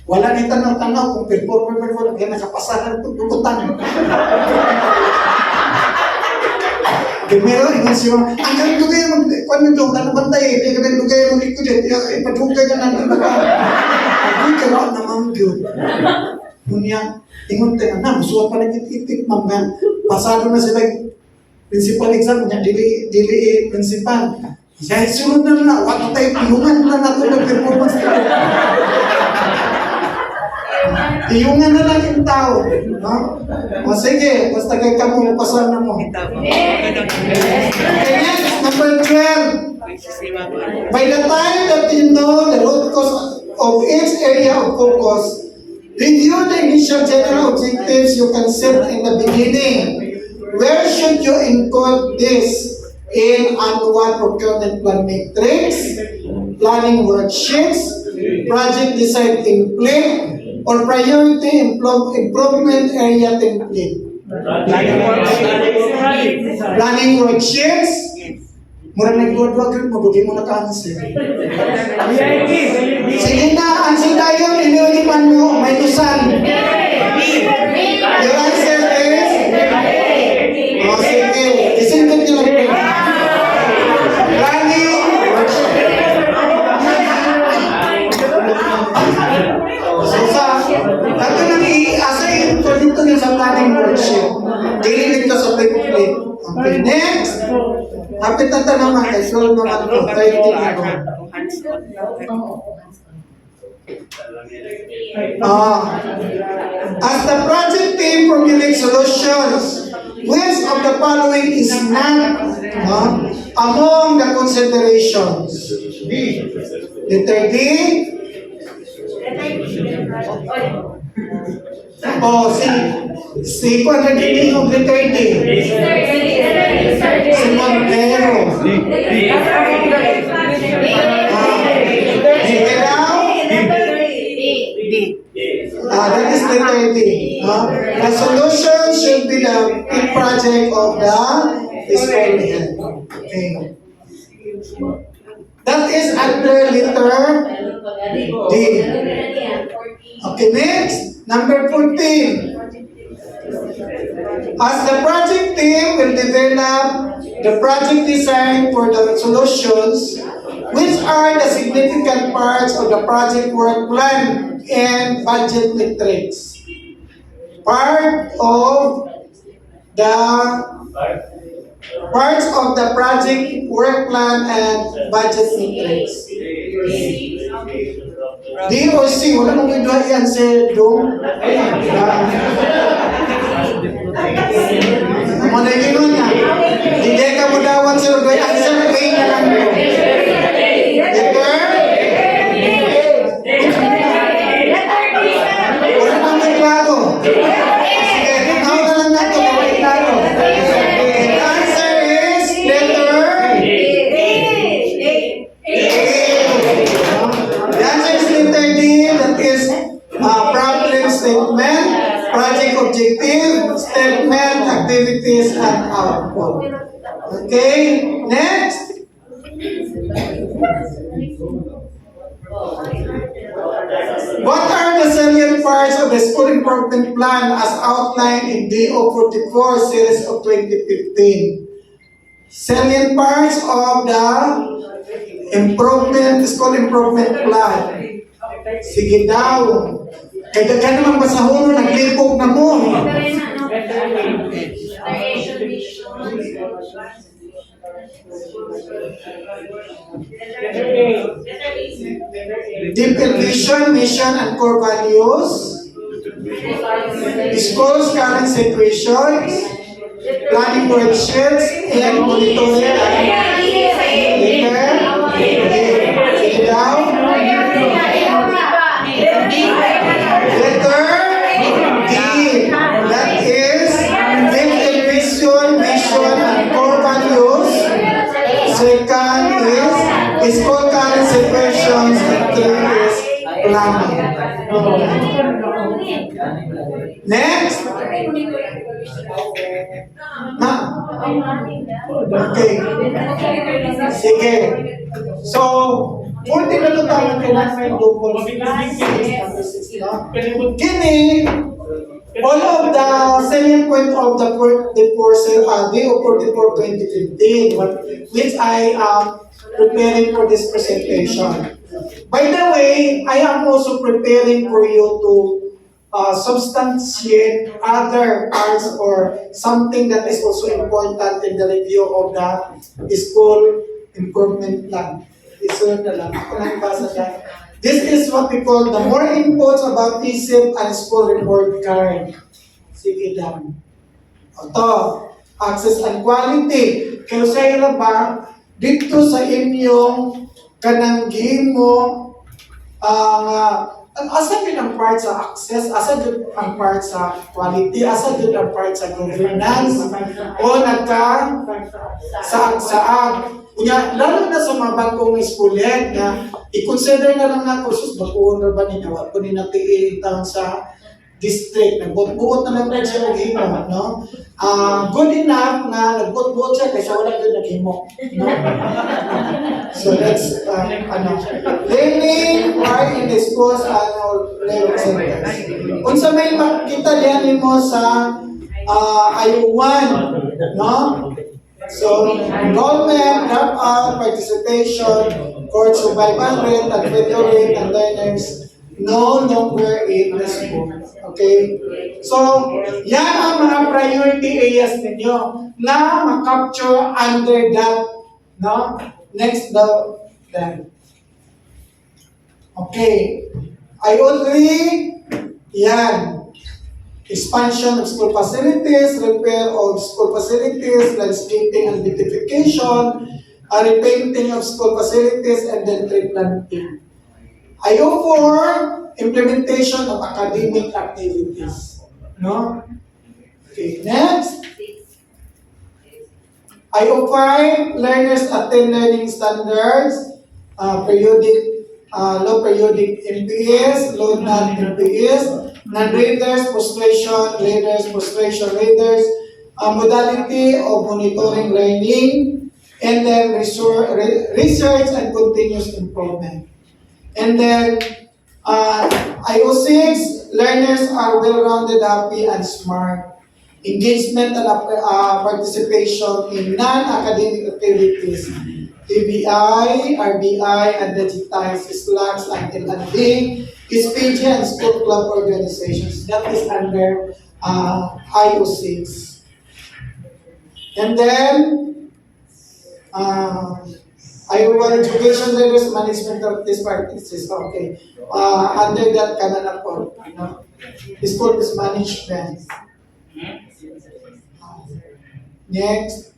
Wala ni tanaw-tanaw kung performer kaya nakapasaran ito bukutan. Primero, ingat siya, ang ganito kayo, kung nito, nanabantay, hindi ka ganito kayo, malikod yan, ipadhugay ka na naman. Hindi ka wala naman yun. Ngunyan, ingat tayo na, musuwa pa nag-itik, mamaya, pasado na sila, principal exam, niya, dili principal. Kaya sunod na na, wala tayo, piyungan na nato ng-performance. Iyungan na lang yung tao. No? O sige, basta kay kamo, pasal na mo. Okay, next, number 12. By the time that you know the root cause of each area of focus, review the initial general objectives you can set in the beginning. Where should you include this? In annual procurement plan matrix, planning worksheets, project design template, or priority improvement area template. Planning worksheets. Mura nag-word yun, mabuti mo naka-answer. Sige na, answer tayo, iniulipan mo, may tusan. Your answer is? O sige, isindot nyo lang. Planning worksheets. Ito nang i-assign ko dito yung sa planning worksheet. Dili dito sa template. Okay, next. Hapit na tanong na kay Slow naman ko. 30 ako. As the project team formulates solutions, which of the following is not among the considerations? Letter D. Si kung nagiging of letter D. Si Montero. Sige daw? That is letter D. The solution should be the project of the school head. Okay. That is under letter D. Okay, next, number 14. As the project team will develop the project design for the solutions, which are the significant parts of the project work plan and budget matrix. Parts of the project work plan and budget matrix. D or C, wala mong video yan si Dong. Mga nagiging nga. Hindi ka mo dawan si Rodoy. Answer A na lang mo. Letter? Wala nang may klaro. Sige, tinaw na lang nato kung may klaro. The answer is letter A. The answer is letter D, that is problem statement, project objective, step na po. Okay, next. What are the salient parts of the school improvement plan as outlined in DO 44 series of 2015? Salient parts of the school improvement plan. Sige daw. Kaya daghan naman basahon, naglipog na mo. Deep vision, mission, and core values. School's current situations. Planning worksheets and monitoring. Sige daw. Letter D. That is deep vision, mission, and core values. Second is school current situations, and third is planning. Next. Okay. Sige. So, 40 na ito tayo kailangan double Kini, all of the salient point of the DO 44 2015, which I am preparing for this presentation. By the way, I am also preparing for you to substantiate other parts or something that is also important in the review of the school improvement plan. Isunod na lang. Ako lang basa dyan. This is what we call the more inputs about ESIP and school report card. Sige lang. Ito, access and quality. Kaya sa'yo na ba, dito sa inyong kananggi mo, asa din ang part sa access, asa din ang part sa quality, asa din ang part sa governance, o saag-saag. Kaya, lalo na sa mga bagong schoolet na i-consider na lang na kursus, bakuon na ba ninyo, at kung ninatiiin sa district, nagbuot-buot na lang siya naghimo, no? Good enough na nagbuot-buot siya kasi wala doon naghimo, no? So that's, learning right in the schools learning centers. Kung sa may makita diyan mo sa IO1, no? So, enrollment, dropout, participation, court survival rate, and failure rate, and learners no longer in the school. Okay? So, yan ang mga priority areas ninyo na makapture under that, no? Next daw, then. Okay. IO3, yan. Expansion of school facilities, repair of school facilities, landscaping and beautification, repainting of school facilities, and then tree planting. IO4, implementation of academic activities. No? Okay, next. IO5, learners attend learning standards, periodic, low periodic MPS, low non-MPS, non-readers, frustration readers, modality of monitoring learning, and then research and continuous improvement. And then IO6, learners are well-rounded, happy, and smart. Engagement and participation in non-academic activities, TBI, RBI, and digitized slacks like L&D, SPG, and school club organizations. That is under IO6. And then, IO1 education leaders management of this practices. Okay. Under that kanana po, school is management. Next.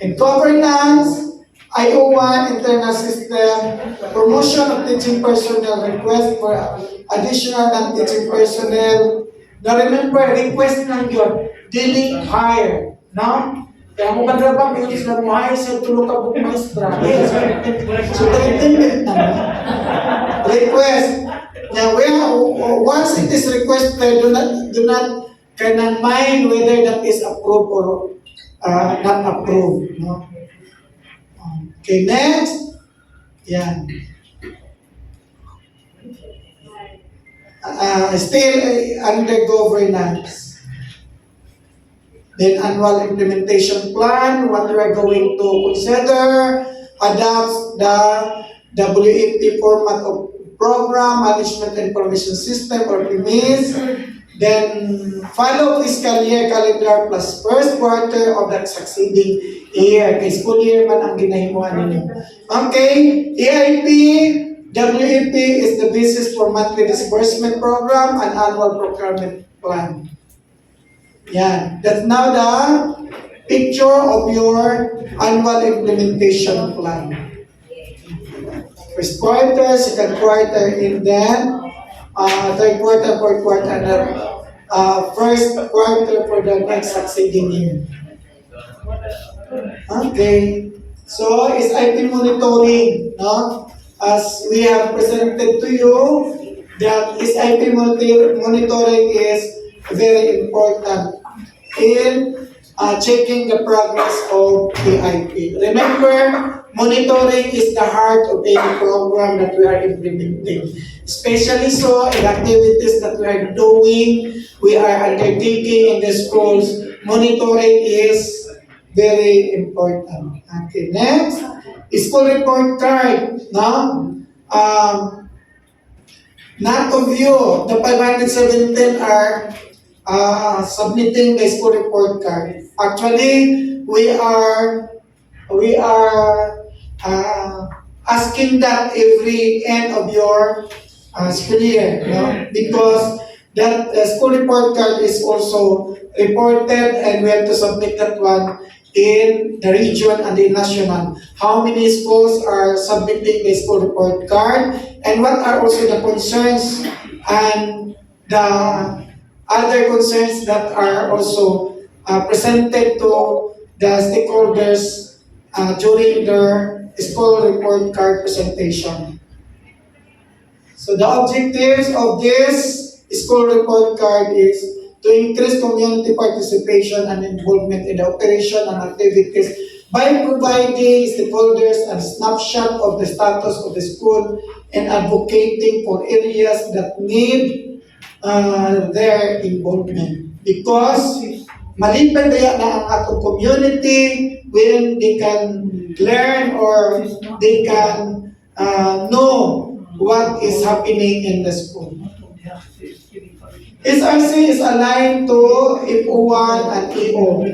In governance, IO1 internal system, promotion of teaching personnel, request for additional non-teaching personnel. Now remember, request ng yun, daily hire. No? Kaya mo ba yung sila mo hire sa tulong ka buk maestra? Yes. Superintendent naman. Request. Now, once it is requested, do not Kanang mind whether that is approved or not approved. No? Okay, next. Yan. Still under governance. Then annual implementation plan, what we are going to consider, adapt the WEP format of program, management information system or PMIS, then follow fiscal year calendar plus first quarter of that succeeding year. Kay school year man ang ginahimuan ninyo. Okay, EIP, WEP is the basis for monthly disbursement program and annual procurement plan. Yan. That's now the picture of your annual implementation plan. First quarter, second quarter, and then third quarter, fourth quarter, and then first quarter for the next succeeding year. Okay. So, is IP monitoring, no? As we have presented to you, that is IP monitoring is very important in checking the progress of the IP. Remember, monitoring is the heart of any program that we are implementing. Especially so in activities that we are doing, we are undertaking in the schools, monitoring is very important. Okay, next, school report card. No? Not of you, the 517 are submitting the school report card. Actually, we are asking that every end of your school year, no? Because that school report card is also reported and we have to submit that one in the region and the national. How many schools are submitting the school report card and what are also the concerns and the other concerns that are also presented to the stakeholders during their school report card presentation. So the objectives of this school report card is to increase community participation and involvement in the operation and activities by providing stakeholders a snapshot of the status of the school and advocating for areas that need their involvement. Because malipad kaya na ang atong community when they can learn or they can know what is happening in the school. SRC is aligned to FO1 and EO.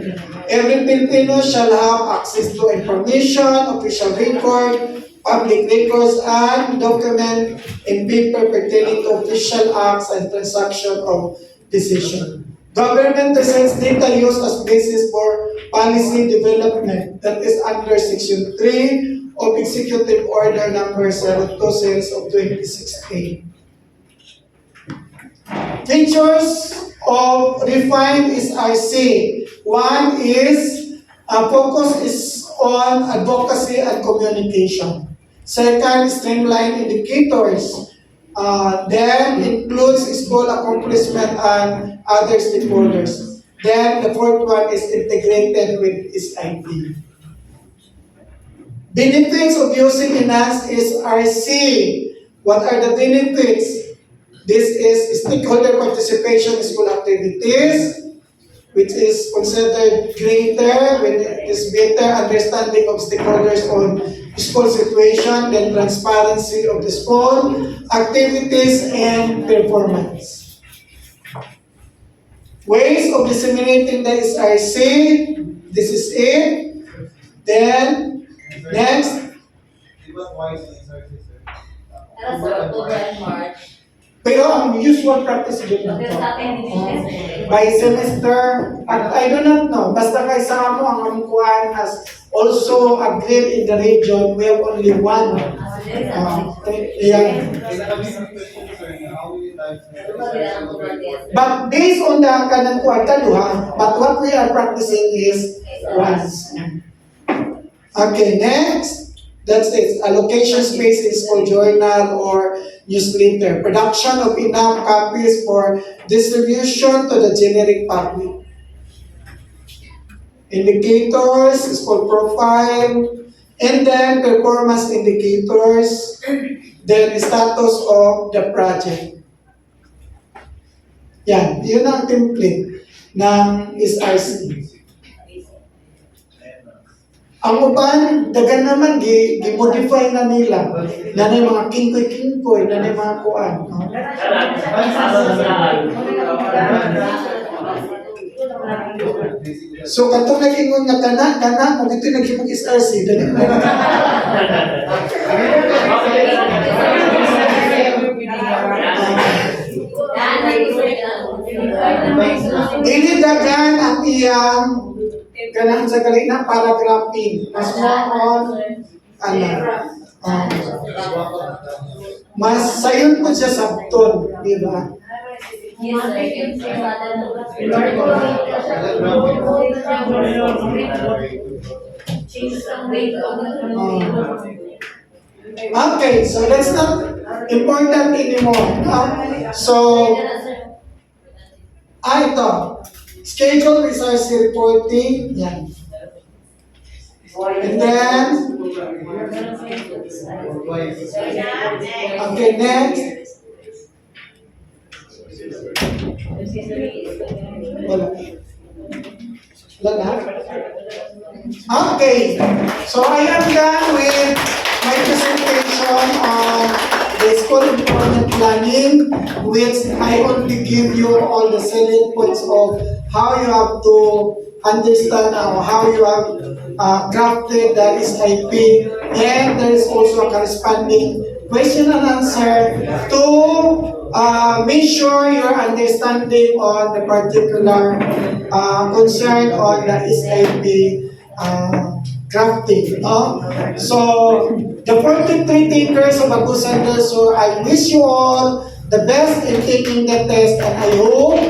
Every Filipino shall have access to information, official record, public records, and document in paper pertaining to official acts and transaction of decision. Government presents data used as basis for policy development. That is under Section 3 of Executive Order Number 02 Series of 2016. Features of refined SRC. One is focus is on advocacy and communication. Second, streamlined indicators. Then includes school accomplishment and other stakeholders. Then the fourth one is integrated with SIP. Benefits of using enhanced SRC. What are the benefits? This is stakeholder participation in school activities, which is considered greater when it is better understanding of stakeholders on school situation, then transparency of the school, activities, and performance. Ways of disseminating the SRC, this is it. Then, next. October and March. Pero ang usual practice din lang to. By semester, I do not know. Basta kay sa mo ang amkuhan as also agreed in the region, we have only one. But based on the kanang kuhan kaduha, but what we are practicing is once. Okay, next. That's it. Allocation space in school journal or newsletter. Production of enough copies for distribution to the generic public. Indicators, school profile, and then performance indicators, then status of the project. Yan, yun ang template ng SRC. Ang uban, dagan naman, gi-modify na nila. Nanay mga kingkoy-kingkoy, nanay mga kuan. No? So, katong nag-ingon nga kana, kung ito nag-imong SRC, dali mo. Dili dagan ang iyang kanang sa kalina paragraphing. Mas more on ano. Mas sayon po siya sabton, di ba? Okay, so that's not important anymore. So, ito. Schedule resource reporting. Yan. And then, okay, next. Wala. Wala. Okay. So I am done with my presentation on the school employment planning, which I only give you all the salient points of how you have to understand how you have crafted the SIP, and there is also a corresponding question and answer to make sure your understanding on the particular concern on the SIP crafting. So, the 43 takers of Agusan, so I wish you all the best in taking the test, and I hope